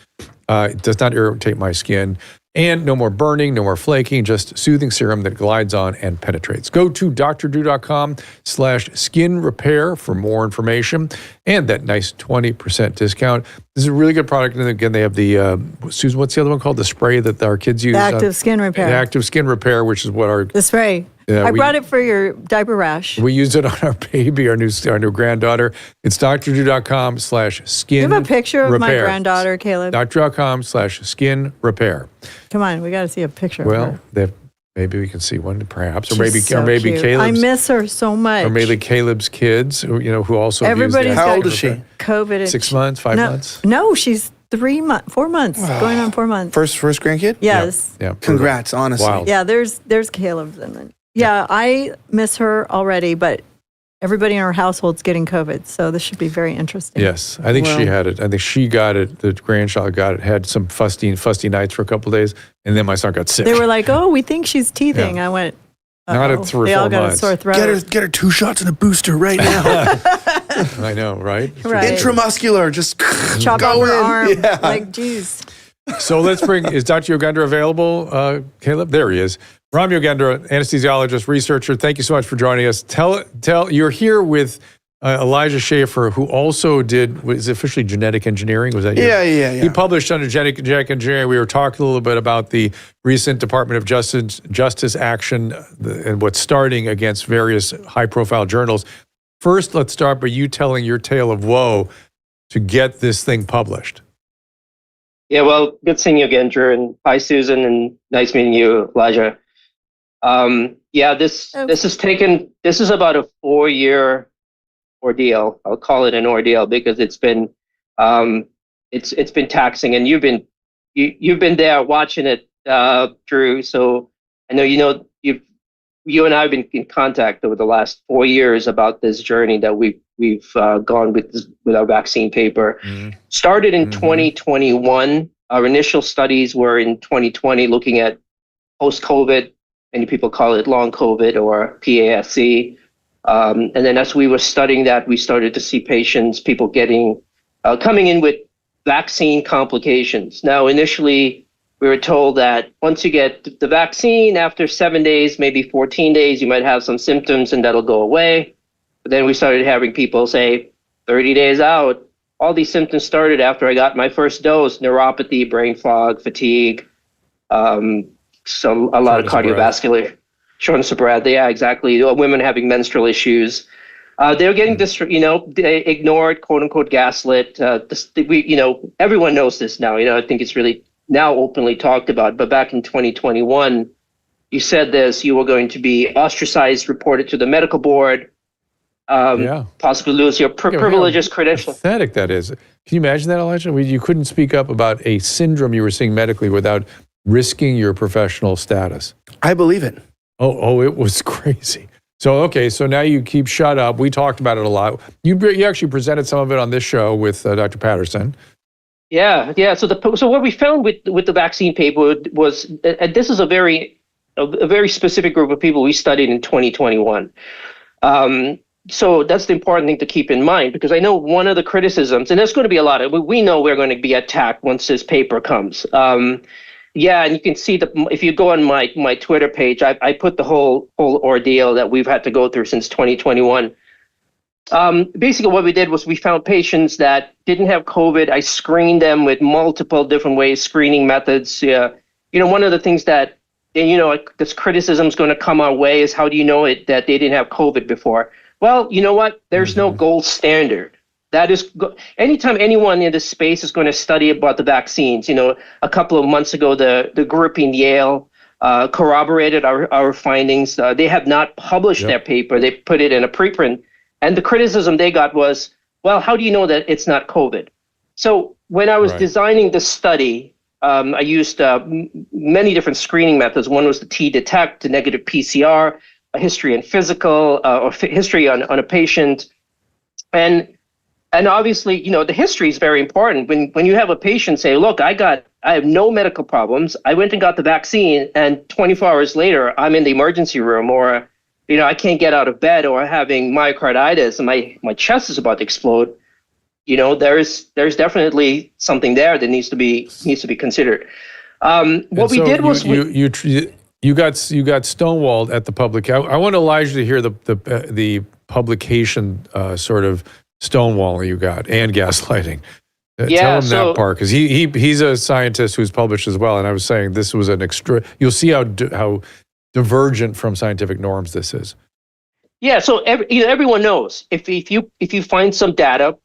It does not irritate my skin. And no more burning, no more flaking, just soothing serum that glides on and penetrates. Go to drdrew.com/skin repair for more information and that nice 20% discount. This is a really good product. And again, they have the, Susan, what's the other one called? The spray that our kids use? Active Skin Repair. The Active Skin Repair, which is what The spray. I brought it for your diaper rash. We used it on our baby, our new granddaughter. It's drdrew.com/skin You have a picture of repair. my granddaughter, Caleb? drdrew.com/skin repair. Come on, we got to see a picture of Well, her. maybe we can see one, perhaps, or She's so maybe cute. Caleb's. I miss her so much. Or maybe Caleb's kids, who also Everybody's use the How got old is she? COVID. 6 months, 5 months? No, she's 4 months, going on 4 months. First grandkid? Yes. Yeah. Congrats, honestly. Wow. Yeah, there's Caleb's in it. Yeah, I miss her already, but everybody in our household's getting COVID, so this should be very interesting. Yes, I think she had it. I think she got it. The grandchild got it. Had some fusty nights for a couple of days, and then my son got sick. They were like, "Oh, we think she's teething." Yeah. I went, Not at 3 or They 4 all got months. a sore throat. Get her 2 shots and a booster right now. I know, right? Right. Intramuscular, just Chop go off her in. arm. Yeah. Like, geez. So let's bring, is Dr. Yogendra available, Caleb? There he is. Ram Yogendra, anesthesiologist, researcher. Thank you so much for joining us. You're here with Elijah Schaffer, who also was officially genetic engineering. Was that you? Yeah. He published under genetic engineering. We were talking a little bit about the recent Department of Justice action and what's starting against various high-profile journals. First, let's start by you telling your tale of woe to get this thing published. Yeah, well, good seeing you, Yogendra, and hi, Susan, and nice meeting you, Elijah. This is about a 4-year ordeal. I'll call it an ordeal because it's been taxing, and you've been there watching it, Drew. So I know you and I have been in contact over the last 4 years about this journey that we've gone with our vaccine paper. Mm-hmm. Started in 2021. Our initial studies were in 2020, looking at post-COVID. Many people call it long COVID or PASC. And then as we were studying that, we started to see people coming in with vaccine complications. Now, initially, we were told that once you get the vaccine, after 7 days, maybe 14 days, you might have some symptoms and that'll go away. But then we started having people say 30 days out, all these symptoms started after I got my first dose: neuropathy, brain fog, fatigue, a lot of cardiovascular, shortness of breath. Yeah, exactly. Women having menstrual issues. They're getting they ignored, quote unquote, gaslit. Everyone knows this now. I think it's really now openly talked about. But back in 2021, you said this: you were going to be ostracized, reported to the medical board, possibly lose your privileges, credentials. Pathetic that is. Can you imagine that, Elijah? You couldn't speak up about a syndrome you were seeing medically without risking your professional status. I believe it. Oh, it was crazy. So now you keep shut up. We talked about it a lot. You actually presented some of it on this show with Dr. Patterson. Yeah. So what we found with the vaccine paper was, and this is a very specific group of people we studied in 2021. So that's the important thing to keep in mind, because I know one of the criticisms, and there's going to be a lot of, we know we're going to be attacked once this paper comes. And you can see if you go on my Twitter page, I put the whole ordeal that we've had to go through since 2021. Basically, what we did was we found patients that didn't have COVID. I screened them with multiple different screening methods. One of the things that, this criticism is going to come our way is, how do you know that they didn't have COVID before? Well, you know what? There's no gold standard. That is, anytime anyone in this space is going to study about the vaccines, a couple of months ago, the group in Yale corroborated our findings. They have not published their paper. They put it in a preprint. And the criticism they got was, well, how do you know that it's not COVID? So when I was designing this study, I used many different screening methods. One was the T-detect, the negative PCR, a history and physical, or history on a patient. And obviously, the history is very important. When you have a patient say, look, I have no medical problems, I went and got the vaccine, and 24 hours later, I'm in the emergency room, or, I can't get out of bed, or having myocarditis and my chest is about to explode. There's definitely something there that needs to be considered. What we did was you got stonewalled at the public. I want Elijah to hear the publication sort of stonewalling you got, and gaslighting. Tell him that part, because he's a scientist who's published as well, and I was saying this was an extra. You'll see how divergent from scientific norms this is. Yeah, so everyone knows if you find some data,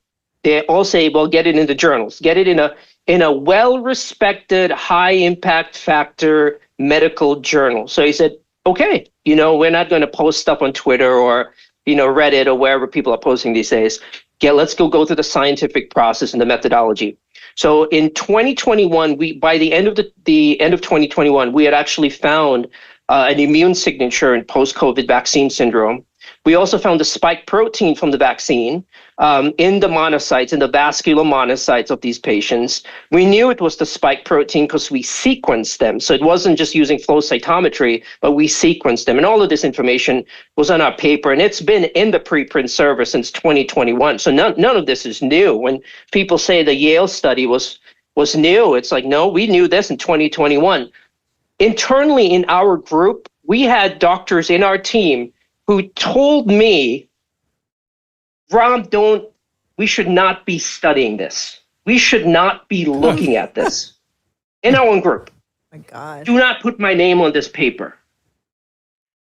they all say, well, get it in the journals, get it in a well-respected, high-impact factor medical journal. So he said, okay, we're not going to post stuff on Twitter or Reddit or wherever people are posting these days. Let's go through the scientific process and the methodology. So in 2021, by the end of 2021, we had actually found an immune signature in post-COVID vaccine syndrome. We also found the spike protein from the vaccine in the monocytes, in the vascular monocytes of these patients. We knew it was the spike protein because we sequenced them. So it wasn't just using flow cytometry, but we sequenced them. And all of this information was on our paper, and it's been in the preprint server since 2021. So none of this is new. When people say the Yale study was was new. It's like, no, we knew this in 2021. Internally in our group, we had doctors in our team who told me, Rob, we should not be studying this. We should not be looking at this in our own group. My God. Do not put my name on this paper.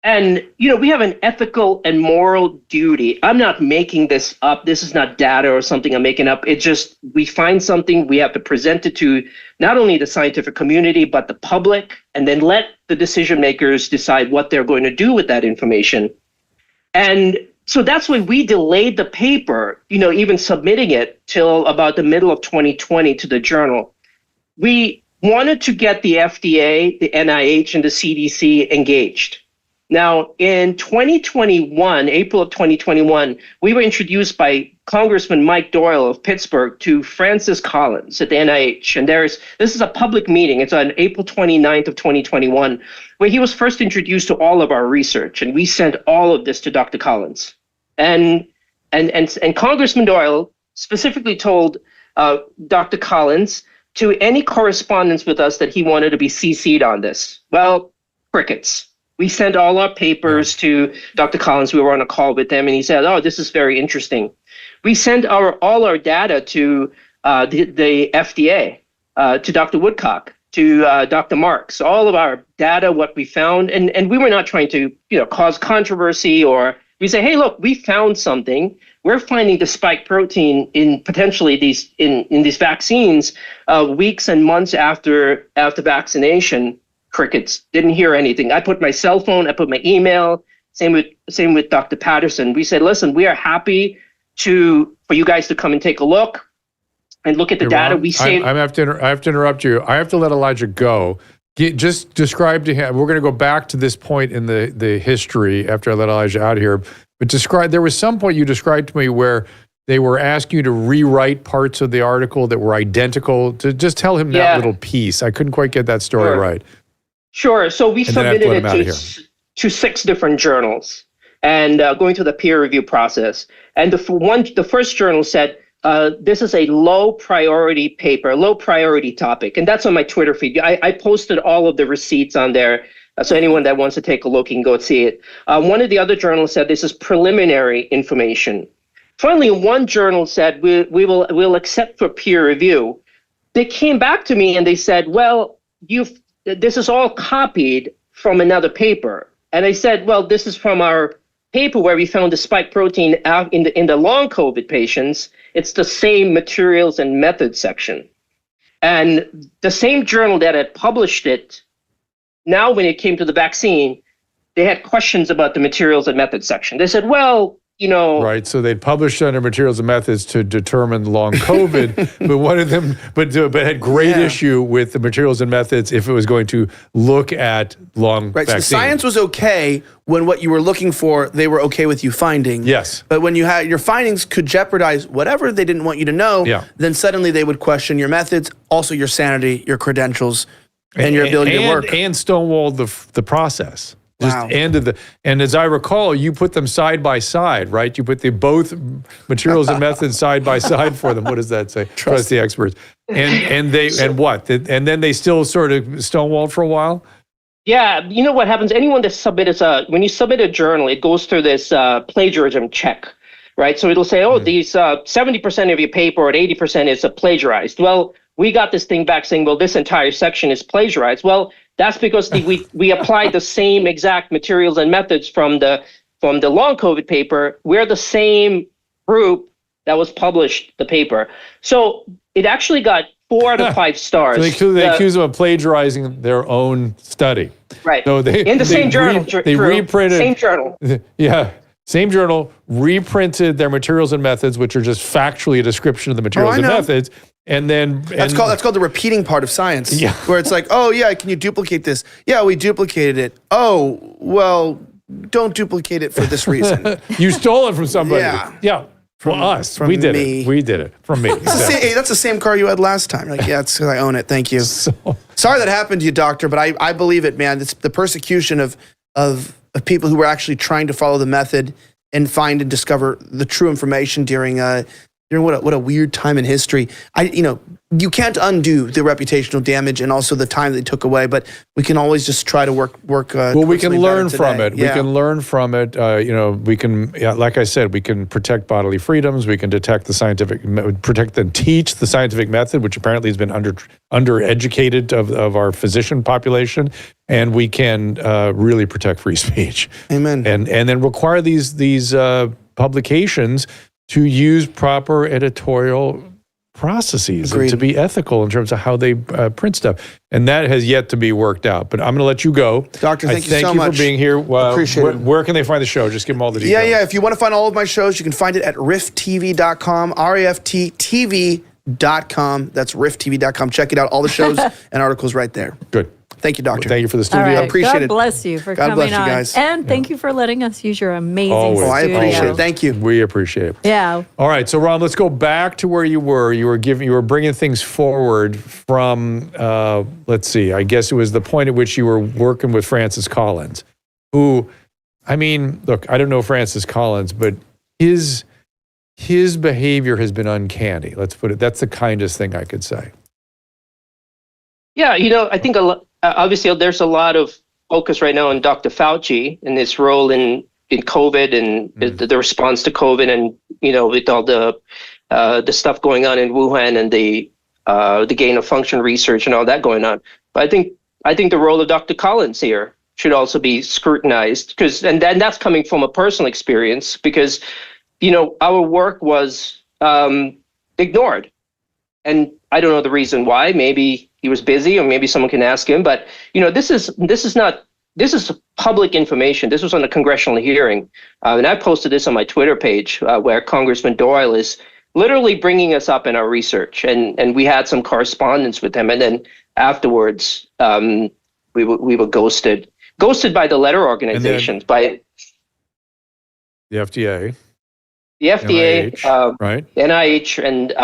And, we have an ethical and moral duty. I'm not making this up. This is not data or something I'm making up. It's just, we find something, we have to present it to not only the scientific community, but the public, and then let the decision makers decide what they're going to do with that information. And so that's why we delayed the paper, even submitting it till about the middle of 2020 to the journal. We wanted to get the FDA, the NIH, and the CDC engaged. Now, in 2021, April of 2021, we were introduced by Congressman Mike Doyle of Pittsburgh to Francis Collins at the NIH. And this is a public meeting. It's on April 29th of 2021, where he was first introduced to all of our research. And we sent all of this to Dr. Collins. And Congressman Doyle specifically told Dr. Collins to any correspondence with us that he wanted to be CC'd on this. Well, crickets. We sent all our papers to Dr. Collins. We were on a call with him, and he said, "Oh, this is very interesting." We sent all our data to the FDA, to Dr. Woodcock, to Dr. Marks, all of our data, what we found, and we were not trying to cause controversy, or we say, "Hey, look, we found something. We're finding the spike protein in potentially these vaccines weeks and months after vaccination." Crickets. Didn't hear anything. I put my cell phone, I put my email, same with Dr. Patterson. We said, listen, we are happy for you guys to come and take a look and look at the data. Ron, We saved. I have to interrupt you. I have to let Elijah go. Just describe to him, we're going to go back to this point in the history after I let Elijah out here, but there was some point you described to me where they were asking you to rewrite parts of the article that were identical. To just tell him that little piece. I couldn't quite get that story right. Sure. So we submitted it to 6 different journals and going through the peer review process. And the first journal said, this is a low priority paper, low priority topic. And that's on my Twitter feed. I posted all of the receipts on there. So anyone that wants to take a look can go see it. One of the other journals said this is preliminary information. Finally, one journal said we'll accept for peer review. They came back to me and they said, well, this is all copied from another paper. And I said, well, this is from our paper where we found the spike protein out in the long COVID patients. It's the same materials and methods section. And the same journal that had published it, now when it came to the vaccine, they had questions about the materials and methods section. They said, well, Right, so they'd published under materials and methods to determine long COVID, but one of them, but had great issue with the materials and methods if it was going to look at long vaccine. So the science was okay when what you were looking for, they were okay with you finding. Yes. But when your findings could jeopardize whatever they didn't want you to know, then suddenly they would question your methods, also your sanity, your credentials, and your ability to work. And stonewalled the process. Wow. And as I recall, you put them side by side, right? You put both materials and methods side by side for them. What does that say? Trust the experts. And then they still sort of stonewalled for a while. Yeah, you know what happens? Anyone that submits when you submit a journal, it goes through this plagiarism check, right? So it'll say, these 70% of your paper or 80% is plagiarized. Well, we got this thing back saying, well, this entire section is plagiarized. Well, that's because we applied the same exact materials and methods from the long COVID paper. We're the same group that was published the paper. So it actually got 4 out of 5 stars. So they accuse them of plagiarizing their own study. Right. So in the same journal. They reprinted. Same journal. Yeah. Same journal reprinted their materials and methods, which are just factually a description of the materials and methods. And then that's called the repeating part of science. Yeah. Where it's like, oh yeah, can you duplicate this? Yeah, we duplicated it. Oh, well, don't duplicate it for this reason. You stole it from somebody. Yeah. From us. We did it. We did it. From me. Hey, that's the same car you had last time. You're like, yeah, it's because I own it. Thank you. Sorry that happened to you, doctor, but I believe it, man. It's the persecution of people who were actually trying to follow the method and find and discover the true information during during what a weird time in history. You can't undo the reputational damage and also the time they took away, but we can always just try to work. Well, we can learn from it. Yeah. We can learn from it. We can, like I said, we can protect bodily freedoms. We can protect and teach the scientific method, which apparently has been undereducated of our physician population, and we can really protect free speech. Amen. And then require these publications to use proper editorial processes and to be ethical in terms of how they print stuff. And that has yet to be worked out. But I'm going to let you go. Doctor, thank you so much. Thank you for being here. Appreciate it. Where can they find the show? Just give them all the details. Yeah. If you want to find all of my shows, you can find it at rifttv.com, RAFTTV.com. That's rifttv.com. Check it out. All the shows and articles right there. Good. Thank you, Doctor. Thank you for the All studio. right. Appreciate God it. bless you for God coming bless you on. guys. And thank you for letting us use your amazing Always. Oh, I studio. appreciate it. Thank you. We appreciate it. Yeah. All right, so Ron, let's go back to where you were. You were bringing things forward from, let's see, I guess it was the point at which you were working with Francis Collins, who, I mean, look, I don't know Francis Collins, but his behavior has been uncanny. Let's put it, that's the kindest thing I could say. Yeah, I think obviously there's a lot of focus right now on Dr. Fauci and his role in COVID and the response to COVID, and with all the stuff going on in Wuhan and the gain of function research and all that going on. But I think the role of Dr. Collins here should also be scrutinized, and that's coming from a personal experience, because our work was ignored, and I don't know the reason why. Maybe he was busy, or maybe someone can ask him. But this is public information. This was on a congressional hearing, and I posted this on my Twitter page, where Congressman Doyle is literally bringing us up in our research, and we had some correspondence with him, and then afterwards we were ghosted by the letter organizations, by The FDA. The FDA, NIH, right? NIH, and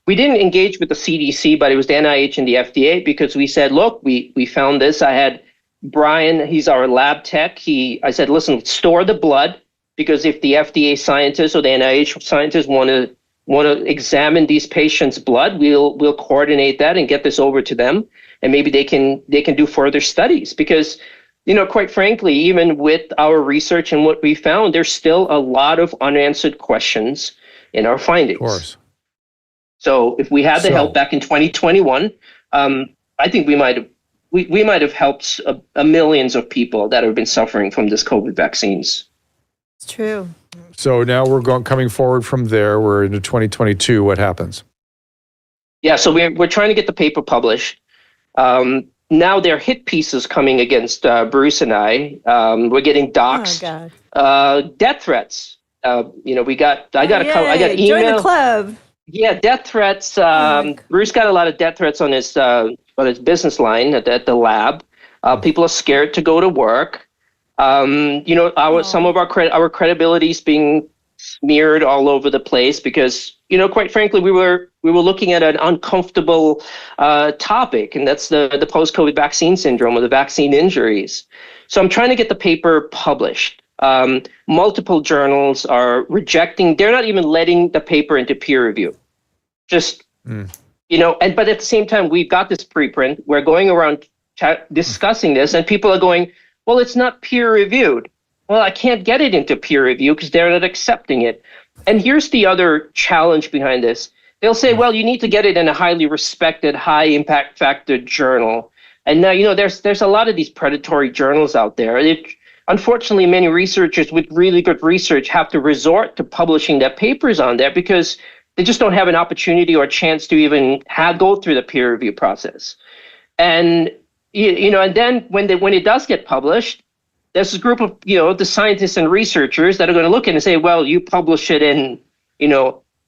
we didn't engage with the CDC, but it was the NIH and the FDA, because we said, look, we found this. I had Brian, he's our lab tech. I said, listen, store the blood, because if the FDA scientists or the NIH scientists want to examine these patients' blood, we'll coordinate that and get this over to them, and maybe they can do further studies, because quite frankly, even with our research and what we found, there's still a lot of unanswered questions in our findings. Of course. So if we had the help back in 2021, I think we might have helped millions of people that have been suffering from this COVID vaccines. It's true. So now we're coming forward from there. We're into 2022. What happens? Yeah, so we're trying to get the paper published. Now there are hit pieces coming against Bruce and I. We're getting doxxed. Oh, God. Death threats. I got email. Join the club. Yeah, death threats. Bruce got a lot of death threats on his business line at the lab. People are scared to go to work. Some of our credibility is being smeared all over the place, because quite frankly, we were looking at an uncomfortable topic, and that's the post-COVID vaccine syndrome, or the vaccine injuries. So I'm trying to get the paper published. Multiple journals are rejecting. They're not even letting the paper into peer review. But at the same time, we've got this preprint. We're going around discussing this, and people are going, well, it's not peer reviewed. Well, I can't get it into peer review because they're not accepting it. And here's the other challenge behind this. They'll say, well, you need to get it in a highly respected, high impact factor journal. And now, there's a lot of these predatory journals out there. Unfortunately, many researchers with really good research have to resort to publishing their papers on there, because they just don't have an opportunity or a chance to even go through the peer review process. And, and then when it does get published, there's a group of, the scientists and researchers that are going to look at it and say, well, you publish it in,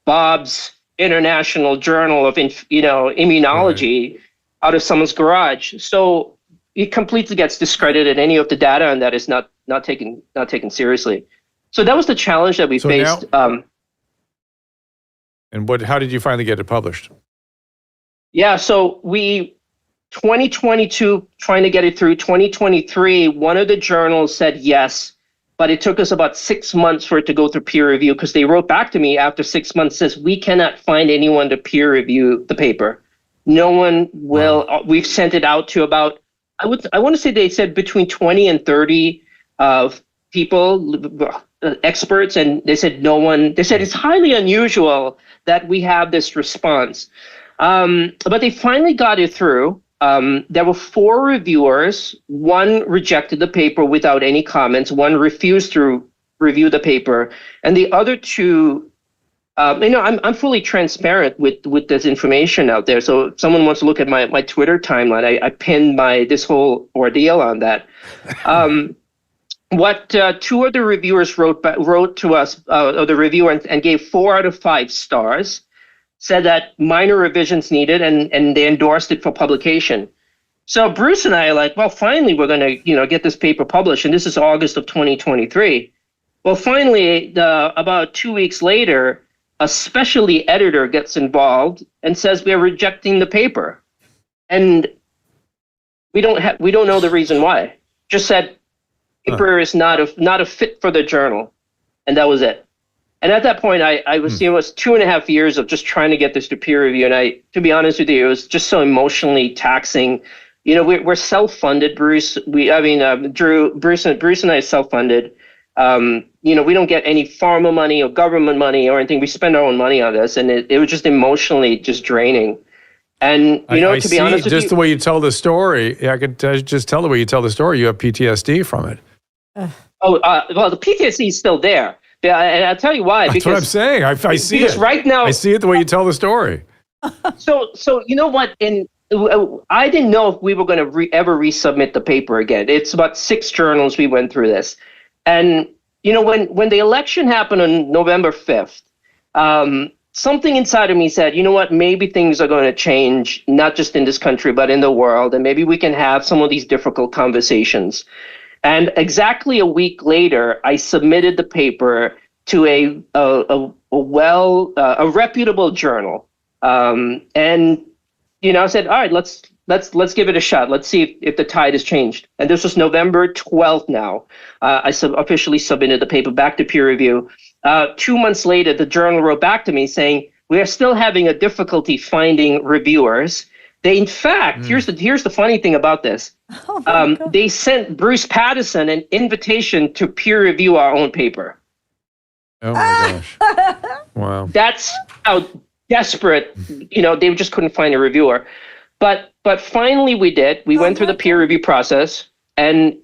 Bob's International Journal of, Immunology out of someone's garage. So it completely gets discredited. Any of the data on that is not taken seriously. So that was the challenge that we faced. Now, and how did you finally get it published? Yeah, so 2022, trying to get it through. 2023, one of the journals said yes. but it took us about 6 months for it to go through peer review because they wrote back to me after 6 months, says, we cannot find anyone to peer review the paper. No one will. We've sent it out to about, I want to say they said between 20 and 30 people, experts, and they said no one, they said it's highly unusual that we have this response. But they finally got it through. There were 4 reviewers. One rejected the paper without any comments. One refused to review the paper. And the other 2, I'm fully transparent with this information out there. So if someone wants to look at my Twitter timeline, I pinned this whole ordeal on that. What 2 of the reviewers wrote to us, or the reviewer, and gave 4 out of 5 stars, said that minor revisions needed, and they endorsed it for publication. So Bruce and I are like, well, finally we're going to get this paper published, and this is August of 2023. Well, finally, about 2 weeks later, a specialty editor gets involved and says we're rejecting the paper, and we don't know the reason why. Just said paper is not a fit for the journal, and that was it. And at that point, I was, it was 2.5 years of just trying to get this to peer review. And to be honest with you, it was just so emotionally taxing. We're self-funded, Bruce. Drew, Bruce and I are self-funded. We don't get any pharma money or government money or anything. We spend our own money on this, and it was just emotionally just draining. And to be honest with you, just the way you tell the story, I could just tell the way you tell the story. You have PTSD from it. Well, the PTSD is still there. Yeah, and I'll tell you why. That's what I'm saying. I see it. Because right now, I see it the way you tell the story. So you know what? And I didn't know if we were going to ever resubmit the paper again. It's about 6 journals we went through this, and when the election happened on November 5th, something inside of me said, you know what? Maybe things are going to change, not just in this country but in the world, and maybe we can have some of these difficult conversations. And exactly a week later, I submitted the paper to a reputable journal, and I said, all right, let's give it a shot. Let's see if the tide has changed. And this was November 12th. Now, I officially submitted the paper back to peer review. 2 months later, the journal wrote back to me saying we are still having a difficulty finding reviewers. They, in fact, here's the funny thing about this. They sent Bruce Patterson an invitation to peer review our own paper. Oh my gosh! Wow. That's how desperate, they just couldn't find a reviewer. But finally we did. We went through the peer review process, and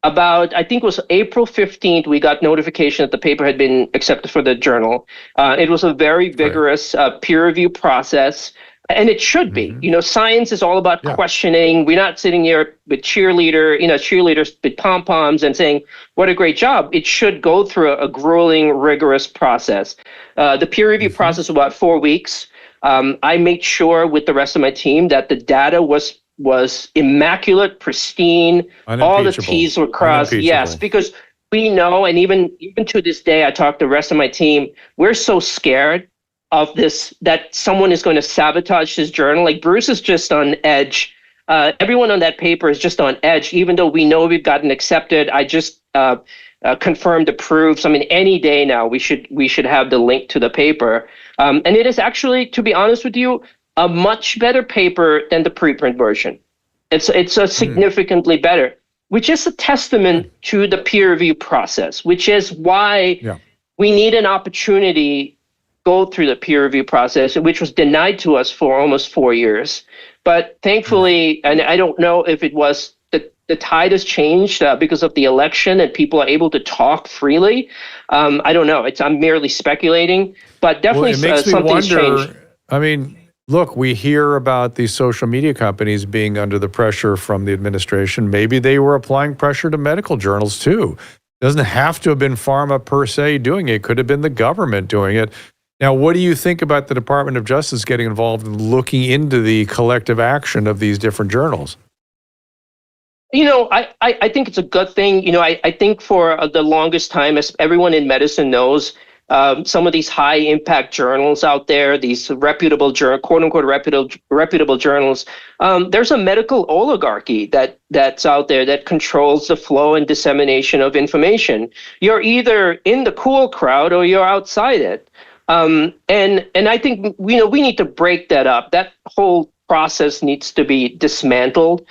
I think it was April 15th, we got notification that the paper had been accepted for the journal. It was a very vigorous peer review process. And it should be. Science is all about questioning. We're not sitting here with cheerleaders with pom-poms and saying, what a great job. It should go through a grueling, rigorous process. The peer review process was about 4 weeks. I made sure with the rest of my team that the data was immaculate, pristine. All the T's were crossed. Yes, because we know, and even to this day, I talk to the rest of my team, we're so scared of this, that someone is going to sabotage his journal. Like Bruce is just on edge. Everyone on that paper is just on edge, even though we know we've gotten accepted. I just confirmed the proofs. I mean, any day now we should have the link to the paper. And it is actually, to be honest with you, a much better paper than the preprint version. It's a significantly better, which is a testament to the peer review process, which is why we need an opportunity go through the peer review process, which was denied to us for almost 4 years. But thankfully, and I don't know if it was the tide has changed because of the election and people are able to talk freely. I don't know. I'm merely speculating, but definitely something's changed. I mean, look, we hear about these social media companies being under the pressure from the administration. Maybe they were applying pressure to medical journals too. It doesn't have to have been pharma per se doing it. It could have been the government doing it. Now, what do you think about the Department of Justice getting involved in looking into the collective action of these different journals? I think it's a good thing. I think for the longest time, as everyone in medicine knows, some of these high impact journals out there, these reputable quote unquote reputable journals, there's a medical oligarchy that's out there that controls the flow and dissemination of information. You're either in the cool crowd or you're outside it. And I think we need to break that up. That whole process needs to be dismantled.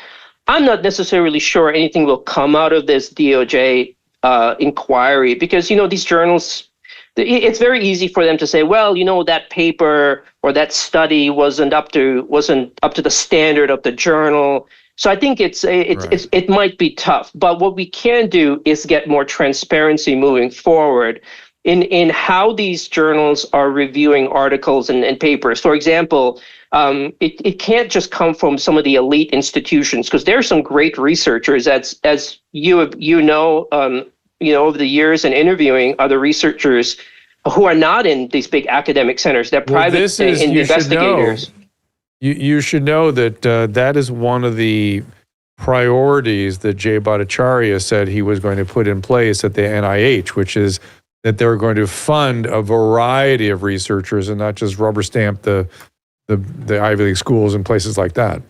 I'm not necessarily sure anything will come out of this DOJ inquiry because, these journals, it's very easy for them to say, well, that paper or that study wasn't up to the standard of the journal. So I think it might be tough. But what we can do is get more transparency moving forward in how these journals are reviewing articles and papers. For example, it can't just come from some of the elite institutions because there are some great researchers, as you know over the years and interviewing other researchers who are not in these big academic centers. They're private investigators. You should know that that is one of the priorities that Jay Bhattacharya said he was going to put in place at the NIH, which is that they're going to fund a variety of researchers and not just rubber stamp the Ivy League schools and places like that.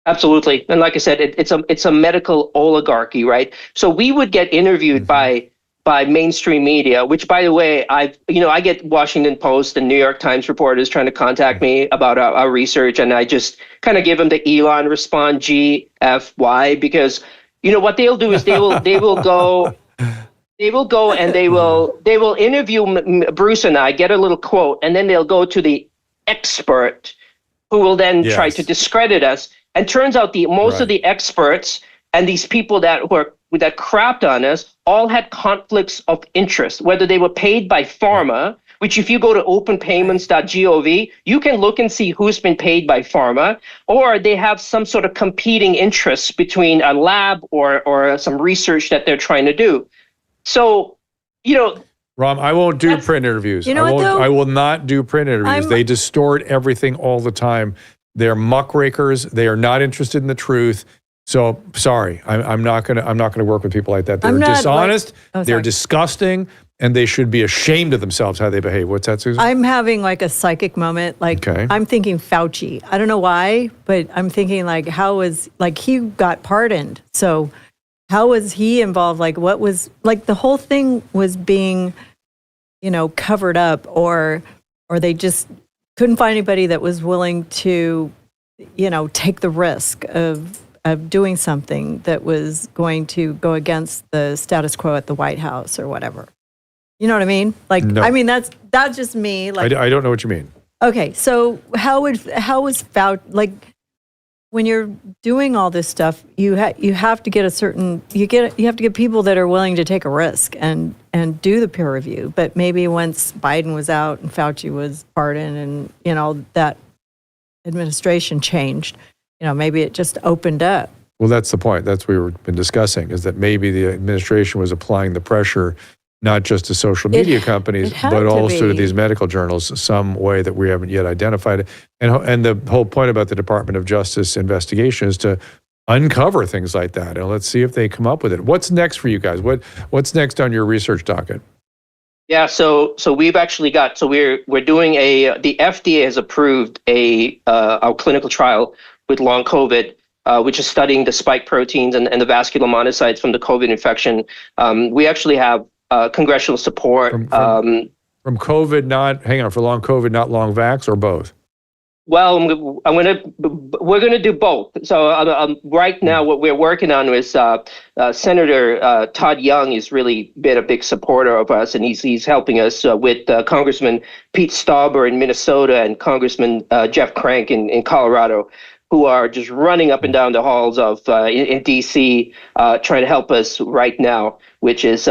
Absolutely. And like I said, it's a medical oligarchy, right? So we would get interviewed by mainstream media, which, by the way, I get Washington Post and New York Times reporters trying to contact me about our research, and I just kind of give them the Elon respond GFY, because what they'll do is they will go and they will interview Bruce and I, get a little quote, and then they'll go to the expert who will then try to discredit us. And turns out most of the experts and these people that crapped on us all had conflicts of interest, whether they were paid by pharma, which if you go to openpayments.gov, you can look and see who's been paid by pharma, or they have some sort of competing interests between a lab or some research that they're trying to do. So, Ram, I won't do print interviews. I will not do print interviews. They distort everything all the time. They're muckrakers. They are not interested in the truth. So sorry, I'm not gonna work with people like that. They're dishonest. They're disgusting, and they should be ashamed of themselves how they behave. What's that, Susan? I'm having like a psychic moment. I'm thinking Fauci. I don't know why, but I'm thinking he got pardoned. So how was he involved? What was the whole thing was being, covered up, or they just couldn't find anybody that was willing to, take the risk of doing something that was going to go against the status quo at the White House or whatever. You know what I mean? No. I mean, that's just me. I don't know what you mean. Okay, so how was Fauci, when you're doing all this stuff, you have to get you have to get people that are willing to take a risk and do the peer review. But maybe once Biden was out and Fauci was pardoned and that administration changed, maybe it just opened up. Well, that's the point. That's what we've been discussing, is that maybe the administration was applying the pressure not just to social media companies, but also to these medical journals, some way that we haven't yet identified. And the whole point about the Department of Justice investigation is to uncover things like that. And let's see if they come up with it. What's next for you guys? What's next on your research docket? Yeah, so we've actually we're doing the FDA has approved our clinical trial with long COVID, which is studying the spike proteins and the vascular monocytes from the COVID infection. We actually have congressional support. From COVID, for long COVID, not long vax, or both? Well, we're gonna do both. So right now, what we're working on is Senator Todd Young has really been a big supporter of us, and he's helping us with Congressman Pete Stauber in Minnesota and Congressman Jeff Crank in Colorado, who are just running up and down the halls of in DC, trying to help us right now, which is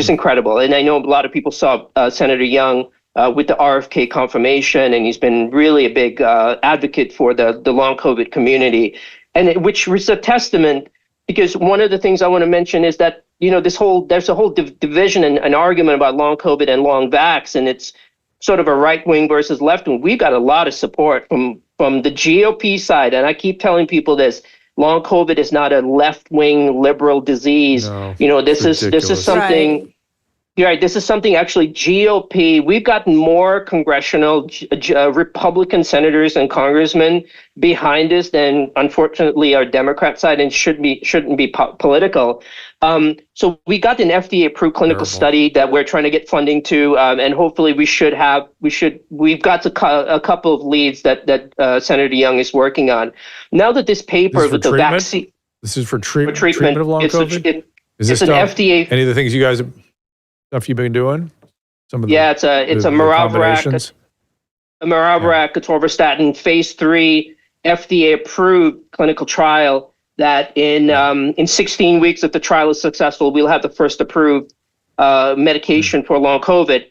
incredible. And I know a lot of people saw Senator Young with the RFK confirmation, and he's been really a big advocate for the long COVID community, and which was a testament, because one of the things I want to mention is that there's a whole division and argument about long COVID and long vax, and it's sort of a right wing versus left wing. We've got a lot of support from the GOP side, and I keep telling people this: long COVID is not a left wing liberal disease. No, this is something. Right. You're right. This is something actually GOP. We've gotten more congressional Republican senators and congressmen behind this than, unfortunately, our Democrat side, and shouldn't be political. So we got an FDA-approved clinical study that we're trying to get funding to, and hopefully we've got a couple of leads that Senator Young is working on. Now that this paper with the vaccine, this is for treatment of long COVID. Is this an FDA? Any of the things you guys stuff you've been doing? Some of the, it's a Maravirac, atorvastatin phase 3 FDA approved clinical trial that in 16 weeks, if the trial is successful, we'll have the first approved medication for long COVID.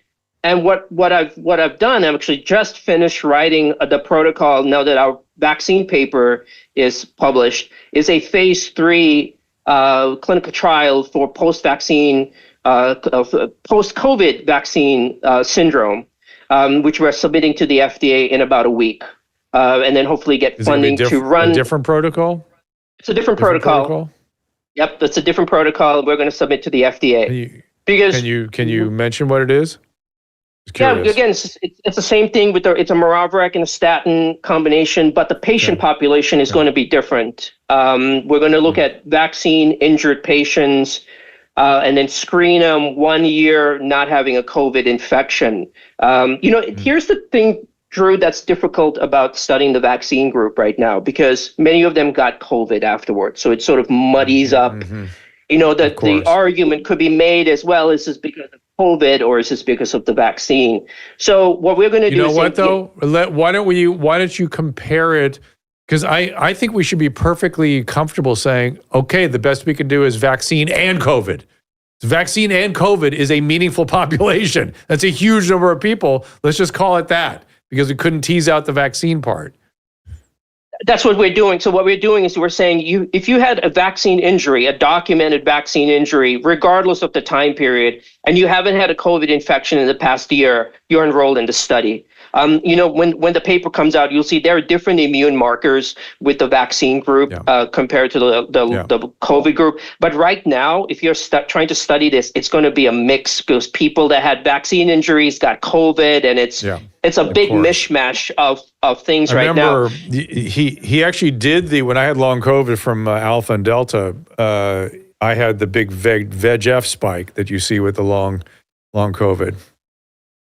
And what I've done, I've actually just finished writing the protocol now that our vaccine paper is published, is a phase 3 clinical trial for post-vaccine post-COVID vaccine syndrome, which we're submitting to the FDA in about a week, and then hopefully get funding to run a different protocol. It's a different protocol. Yep, it's a different protocol. We're going to submit to the FDA. Can you mention what it is? Yeah, again, it's the same thing with it's a Maravirac and a statin combination, but the patient population is going to be different. We're going to look at vaccine injured patients. And then screen them 1 year not having a COVID infection. Here's the thing, Drew, that's difficult about studying the vaccine group right now, because many of them got COVID afterwards. So it sort of muddies up, that the argument could be made as well, is this because of COVID or is this because of the vaccine? So what we're going to do is... You know what, though? Why don't you compare it? Because I think we should be perfectly comfortable saying, okay, the best we can do is vaccine and COVID. Vaccine and COVID is a meaningful population. That's a huge number of people. Let's just call it that, because we couldn't tease out the vaccine part. That's what we're doing. So what we're doing is we're saying if you had a vaccine injury, a documented vaccine injury, regardless of the time period, and you haven't had a COVID infection in the past year, you're enrolled in the study. When the paper comes out, you'll see there are different immune markers with the vaccine group compared to the COVID group. But right now, if you're trying to study this, it's going to be a mix, because people that had vaccine injuries got COVID, and it's a big mishmash of things right now. I remember he actually did when I had long COVID from Alpha and Delta, I had the big VEGF spike that you see with the long COVID.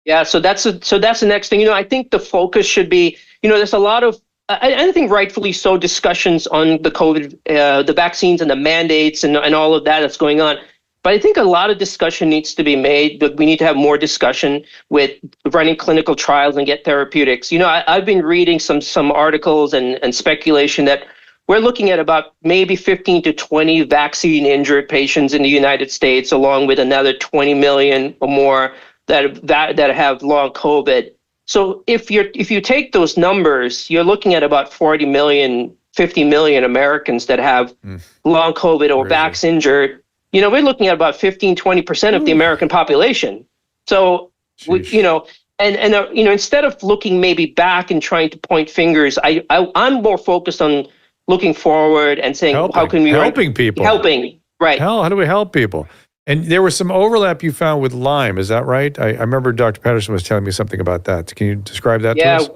Yeah, so that's the next thing. I think the focus should be, there's a lot of, I think rightfully so, discussions on the COVID, the vaccines and the mandates and all of that's going on. But I think a lot of discussion needs to be made, but we need to have more discussion with running clinical trials and get therapeutics. I've been reading some articles and speculation that we're looking at about maybe 15 to 20 vaccine injured patients in the United States, along with another 20 million or more that have long COVID. So if you take those numbers, you're looking at about 40 million, 50 million Americans that have long COVID or vax injured. We're looking at about 15-20% of the American population. So instead of looking maybe back and trying to point fingers, I'm more focused on looking forward and saying, how can we helping people? Helping, right? How do we help people? And there was some overlap you found with Lyme, is that right? I remember Dr. Patterson was telling me something about that. Can you describe that to us?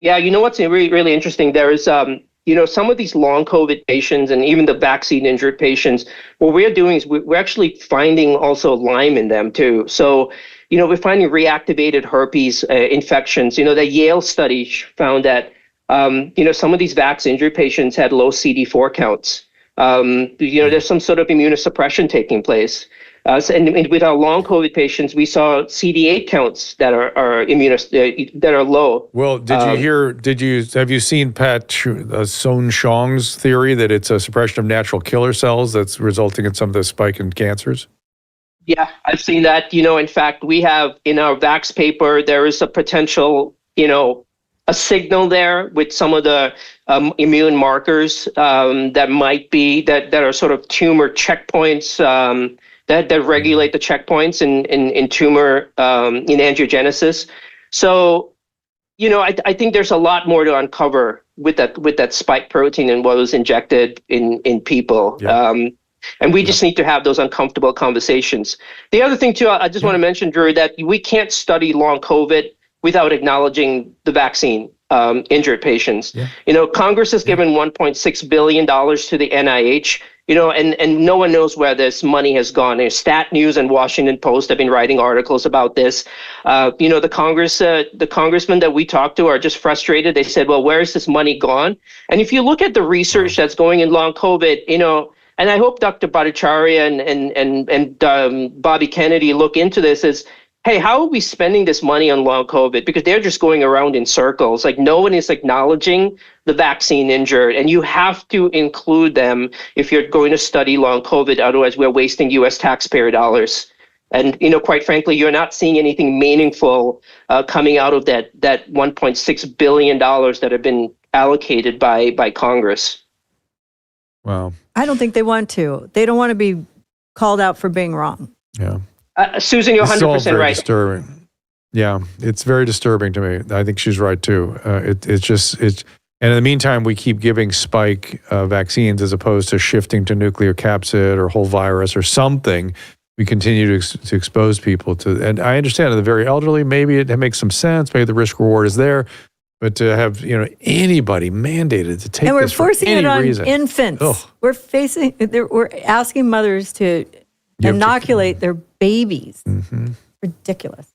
Yeah, what's really, really interesting, there is, some of these long COVID patients and even the vaccine injured patients, what we're doing is we're actually finding also Lyme in them too. So, we're finding reactivated herpes infections. The Yale study found that, some of these vax injured patients had low CD4 counts. There's some sort of immunosuppression taking place. And with our long COVID patients, we saw CD8 counts that are low. Well, have you seen Pat Soon-Shiong's theory that it's a suppression of natural killer cells that's resulting in some of the spike in cancers? Yeah, I've seen that. In fact, we have in our Vax paper, there is a potential, a signal there with some of the immune markers that might be that are sort of tumor checkpoints that regulate the checkpoints in tumor in angiogenesis. So, I think there's a lot more to uncover with that spike protein and what was injected in people. Yeah. And we just need to have those uncomfortable conversations. The other thing, too, I just want to mention, Drew, that we can't study long COVID without acknowledging the vaccine injured patients. Yeah. Congress has given $1.6 billion to the NIH, and no one knows where this money has gone. Stat News and Washington Post have been writing articles about this. The congressmen that we talked to are just frustrated. They said, well, where is this money gone? And if you look at the research that's going in long COVID, and I hope Dr. Bhattacharya and Bobby Kennedy look into this, is, hey, how are we spending this money on long COVID? Because they're just going around in circles. Like, no one is acknowledging the vaccine injured, and you have to include them if you're going to study long COVID. Otherwise, we're wasting U.S. taxpayer dollars. And, quite frankly, you're not seeing anything meaningful coming out of that $1.6 billion that have been allocated by Congress. Wow. I don't think they want to. They don't want to be called out for being wrong. Yeah. Susan, you're 100% right. Disturbing. Yeah, it's very disturbing to me. I think she's right too. And in the meantime, we keep giving spike vaccines as opposed to shifting to nuclear capsid or whole virus or something. We continue to expose people to, and I understand in the very elderly, maybe it makes some sense. Maybe the risk reward is there, but to have anybody mandated to take and we're this forcing for any it on reason. Infants. Ugh. We're asking mothers to inoculate their babies. Mm-hmm. Ridiculous.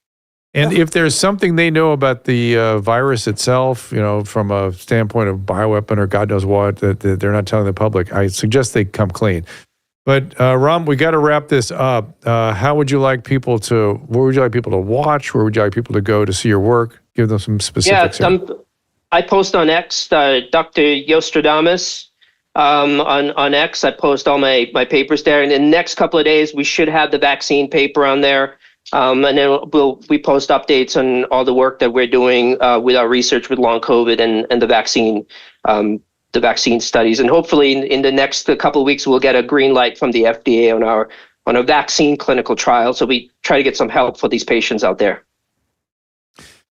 And if there's something they know about the virus itself, from a standpoint of bioweapon or God knows what, that they're not telling the public, I suggest they come clean. But Ram, we got to wrap this up. Where would you like people to watch? Where would you like people to go to see your work? Give them some specifics. Yeah, I post on X, Dr. Yostradamus. On X, I post all my papers there. And in the next couple of days, we should have the vaccine paper on there. And then we post updates on all the work that we're doing with our research with long COVID and the vaccine studies. And hopefully in the next couple of weeks, we'll get a green light from the FDA on a vaccine clinical trial. So we try to get some help for these patients out there.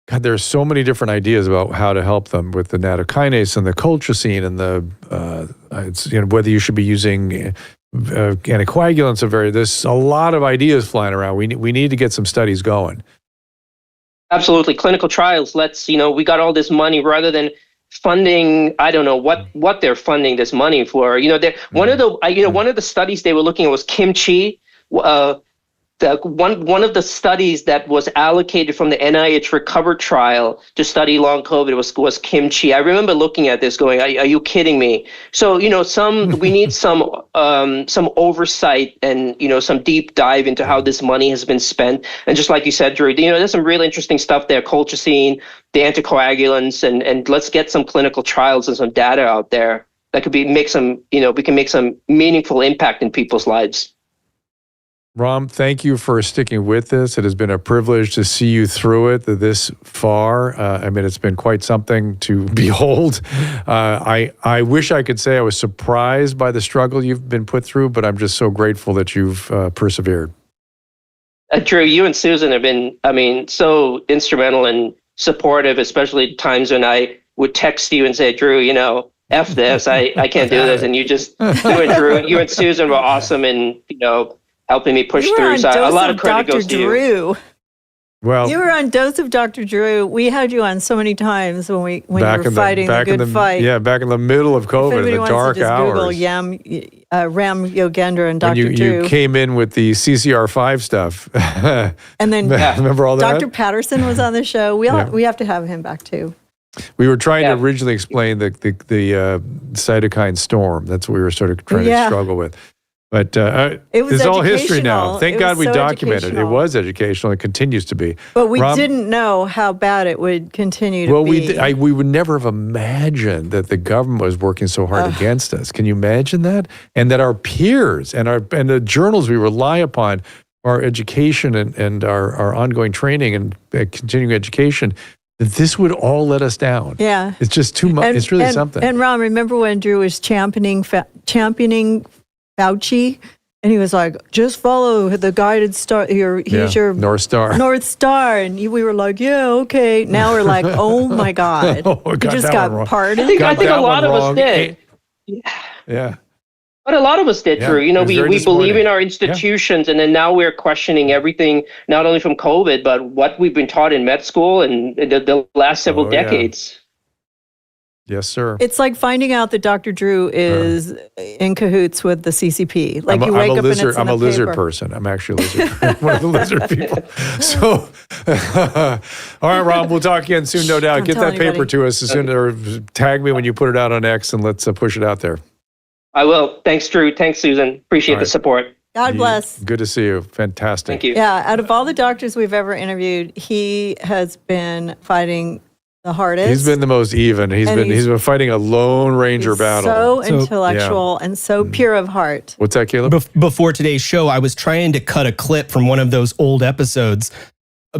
God, there's so many different ideas about how to help them with the nattokinase and the colchicine and the whether you should be using anticoagulants. There's a lot of ideas flying around. We need to get some studies going. Absolutely, clinical trials. We got all this money rather than funding. I don't know what they're funding this money for. One of the studies they were looking at was kimchi. One of the studies that was allocated from the NIH RECOVER trial to study long COVID was kimchi. I remember looking at this going, are you kidding me? So, we need some oversight and, some deep dive into how this money has been spent. And just like you said, Drew, there's some really interesting stuff there, colchicine, the anticoagulants, and let's get some clinical trials and some data out there that could we can make some meaningful impact in people's lives. Ram, thank you for sticking with this. It has been a privilege to see you through it this far. It's been quite something to behold. I wish I could say I was surprised by the struggle you've been put through, but I'm just so grateful that you've persevered. Drew, you and Susan have been, so instrumental and supportive, especially times when I would text you and say, Drew, F this, I can't do this. And you and Susan were awesome and, helping me push through. So a lot of credit goes to you. Well, you were on Dose of Dr. Drew. We had you on so many times when you were fighting the good fight. Yeah, back in the middle of COVID, in the dark hours. Google Ram Yogendra and Dr. Drew. You came in with the CCR5 stuff. And then remember all that? Dr. Patterson was on the show. We have to have him back too. We were trying to originally explain the cytokine storm. That's what we were sort of trying to struggle with. But it's all history now. Thank God we documented it. It was educational. It continues to be. But we didn't know how bad it would continue to be. Well, we would never have imagined that the government was working so hard against us. Can you imagine that? And that our peers and the journals we rely upon, our education and our ongoing training and continuing education, that this would all let us down. Yeah. It's just too much. It's really something. And Ron, remember when Drew was championing Fauci, and he was like, just follow the guided star. He's your North Star. North Star. And we were like, yeah, okay. Now we're like, oh my God. We just got pardoned. I think a lot of us did. Yeah. But a lot of us did, Yeah, Drew. You know, it was very we believe disappointing. in our institutions, and then now we're questioning everything, not only from COVID, but what we've been taught in med school and the last several decades. Yes, sir. It's like finding out that Dr. Drew is in cahoots with the CCP. Like I'm you wake up lizard, and it's in I'm a lizard paper. person. I'm actually a lizard. One of the lizard people. So, all right, Rob, we'll talk again soon, no doubt. Don't Get tell that paper anybody. to us as soon, or tag me when you put it out on X, and let's push it out there. I will. Thanks, Drew. Thanks, Susan. Appreciate All the right. support. God bless. Good to see you. Fantastic. Thank you. Yeah, out of all the doctors we've ever interviewed, he has been fighting the hardest. He's been the most even. He's And been fighting a Lone Ranger battle. So intellectual and so pure of heart. What's that, Caleb? Before today's show, I was trying to cut a clip from one of those old episodes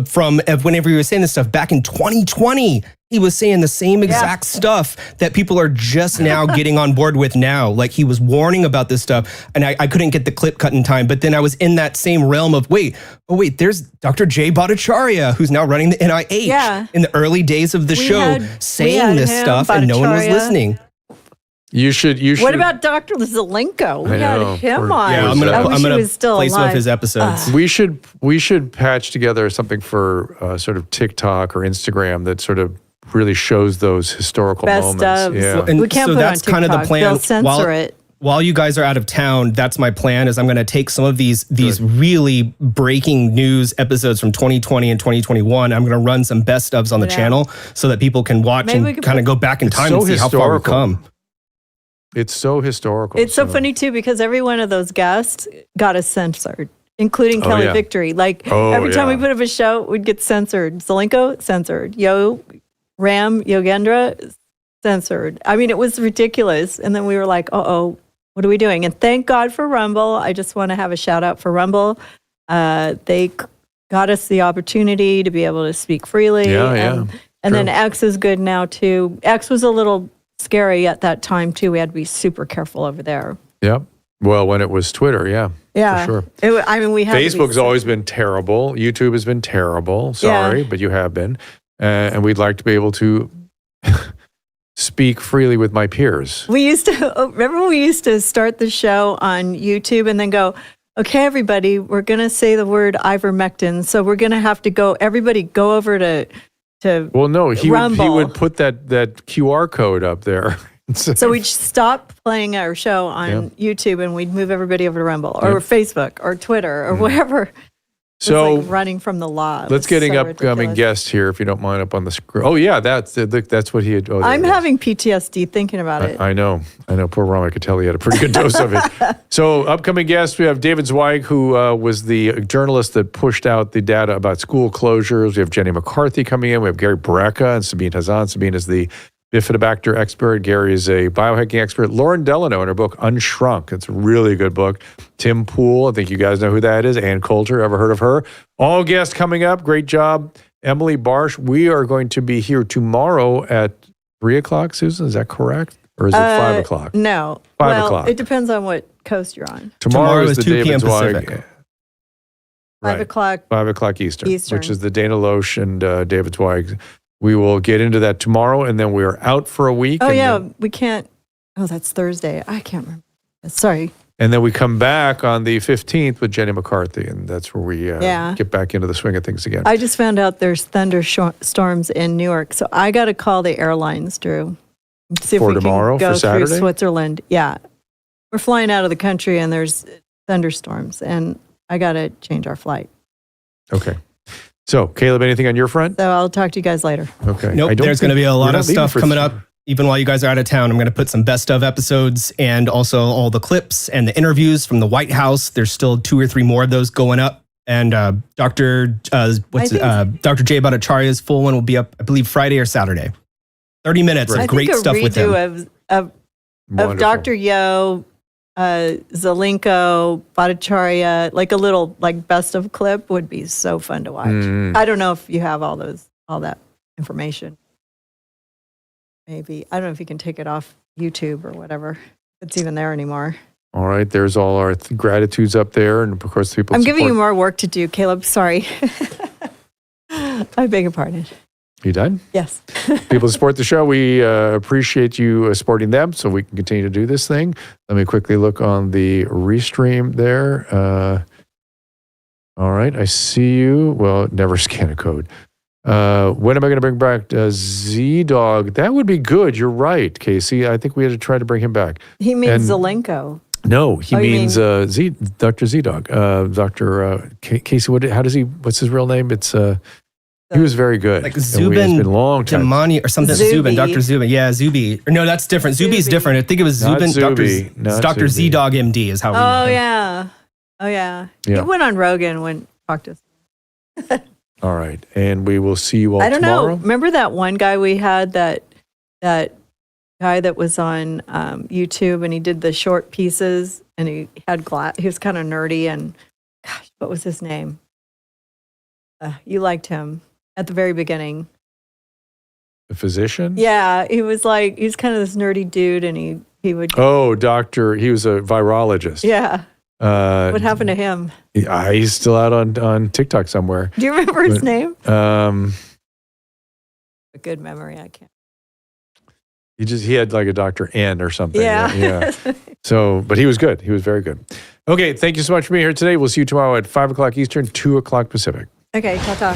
from whenever he was saying this stuff back in 2020. He was saying the same exact stuff that people are just now getting on board with now. Like he was warning about this stuff, and I couldn't get the clip cut in time. But then I was in that same realm of wait, there's Dr. Jay Bhattacharya, who's now running the NIH. Yeah. In the early days of the show, saying this him, stuff, and no one was Bhattacharya. listening. You should. What about Dr. Zelenko? We I know. had him Poor- on. Yeah, I'm I wish he gonna was still play some alive. of his episodes. We should patch together something for sort of TikTok or Instagram that sort of really shows those historical Best moments. of. Yeah. And We can't so put it on that's kind of the TikTok. plan. They'll censor it. While you guys are out of town, that's my plan. Is I'm going to take some of these really breaking news episodes from 2020 and 2021. I'm going to run some best ofs on the channel so that people can watch Maybe we and could kind of put- go back in It's time so and see how far we've historical. come. It's so historical. It's so funny too because every one of those guests got us censored, including Kelly yeah. Victory. Like Oh, every time we yeah. put up a show, we'd get censored. Zelenko censored. Yogendra censored. I mean, it was ridiculous. And then we were like, what are we doing? And thank God for Rumble. I just want to have a shout out for Rumble. They got us the opportunity to be able to speak freely. Yeah. And then True. X is good now too. X was a little scary at that time too. We had to be super careful over there. Yep. Well, when it was Twitter, yeah. Yeah. For sure. We had to be Facebook's always been terrible. YouTube has been terrible. Sorry, but you have been. And we'd like to be able to speak freely with my peers. We used to, remember when we used to start the show on YouTube and then go, okay, everybody, we're going to say the word ivermectin. So we're going to have to everybody go over to Well, no, he Rumble. would put that QR code up there. So we'd stop playing our show on YouTube and we'd move everybody over to Rumble or Facebook or Twitter or wherever. So It's like running from the law. It let's was getting so upcoming ridiculous. guest here, if you don't mind, up on the screen. Oh, yeah, that's what he had. Oh, there I'm it is. having PTSD thinking about it. I know. Poor Rom, I could tell he had a pretty good dose of it. So, upcoming guests, we have David Zweig, who was the journalist that pushed out the data about school closures. We have Jenny McCarthy coming in. We have Gary Baraka and Sabine Hazan. Sabine is the bifidobacter expert. Gary is a biohacking expert. Lauren Delano in her book, Unshrunk. It's a really good book. Tim Poole, I think you guys know who that is. Ann Coulter, ever heard of her? All guests coming up. Great job. Emily Barsh. We are going to be here tomorrow at 3 o'clock, Susan. Is that correct? Or is it 5 o'clock? No. 5 o'clock. It depends on what coast you're on. Tomorrow is the 2 David p.m. Zweig. Pacific. 5 o'clock. 5 o'clock Eastern, Eastern. which is the Dana Loesch and David Zweig. We will get into that tomorrow, and then we are out for a week. Oh, and yeah. Then, We can't. Oh, that's Thursday. I can't remember. Sorry. and then we come back on the 15th with Jenny McCarthy, and that's where we Yeah. get back into the swing of things again. I just found out there's thunderstorms in New York. So I got to call the airlines, Drew. See if For we tomorrow, can go for Saturday? through Switzerland. Yeah. We're flying out of the country and there's thunderstorms, and I got to change our flight. Okay. So, Caleb, anything on your front? So I'll talk to you guys later. Okay. Nope, I don't there's going to think- be a we're lot not of leaving stuff for- coming up. Even while you guys are out of town, I'm going to put some best of episodes and also all the clips and the interviews from the White House. There's still 2 or 3 more of those going up. And Dr. Jay Bhattacharya's full one will be up, I believe, Friday or Saturday. 30 minutes of I great think a stuff with him. redo of Wonderful. Dr. Yo, Zelenko, Bhattacharya, like a little best of clip would be so fun to watch. I don't know if you have all that information. Maybe. I don't know if you can take it off YouTube or whatever. If it's even there anymore. All right. There's all our gratitudes up there. And, of course, people I'm giving you support- more work to do, Caleb. Sorry. I beg your pardon. You done? Yes. People who support the show, we appreciate you supporting them so we can continue to do this thing. Let me quickly look on the restream there. All right, I see you. Well, never scan a code. When am I going to bring back Z-Dog? That would be good. You're right, Casey. I think we had to try to bring him back. He means Zelenko. No, he means Dr. Z-Dog. Dr. Casey, what's his real name? It's... he was very good. Like Zubin Damani or something. Zubin, Dr. Zubin. Yeah, Zubi. Or no, that's different. Zubi's different. I think it was Zubin. Dr. Z-Dog MD is how we know him. Yeah. Oh, yeah. He went on Rogan when talked to us. All right. And we will see you all tomorrow. I don't know. Remember that one guy we had, that guy that was on YouTube, and he did the short pieces, and he had he was kind of nerdy, and gosh, what was his name? You liked him at the very beginning. The physician? Yeah, he was kind of this nerdy dude, and he would. Oh, he was a virologist. Yeah. What happened to him? He's still out on TikTok somewhere. Do you remember his name? A good memory. I can't. He had like a Dr. N or something. Yeah. So, but he was good. He was very good. Okay. Thank you so much for being here today. We'll see you tomorrow at 5:00 Eastern, 2:00 Pacific. Okay. Ta-ta.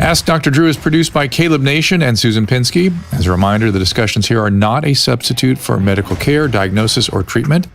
Ask Dr. Drew is produced by Caleb Nation and Susan Pinsky. As a reminder, the discussions here are not a substitute for medical care, diagnosis, or treatment.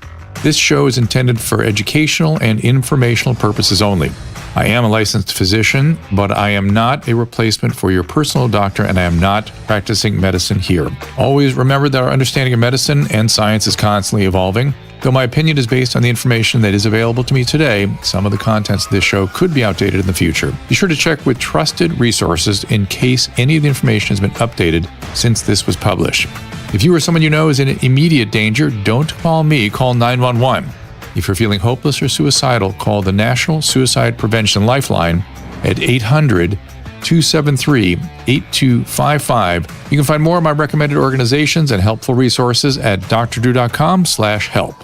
This show is intended for educational and informational purposes only. I am a licensed physician, but I am not a replacement for your personal doctor, and I am not practicing medicine here. Always remember that our understanding of medicine and science is constantly evolving. Though my opinion is based on the information that is available to me today, some of the contents of this show could be outdated in the future. Be sure to check with trusted resources in case any of the information has been updated since this was published. If you or someone you know is in immediate danger, don't call me, call 911. If you're feeling hopeless or suicidal, call the National Suicide Prevention Lifeline at 800-273-8255. You can find more of my recommended organizations and helpful resources at drdrew.com/help.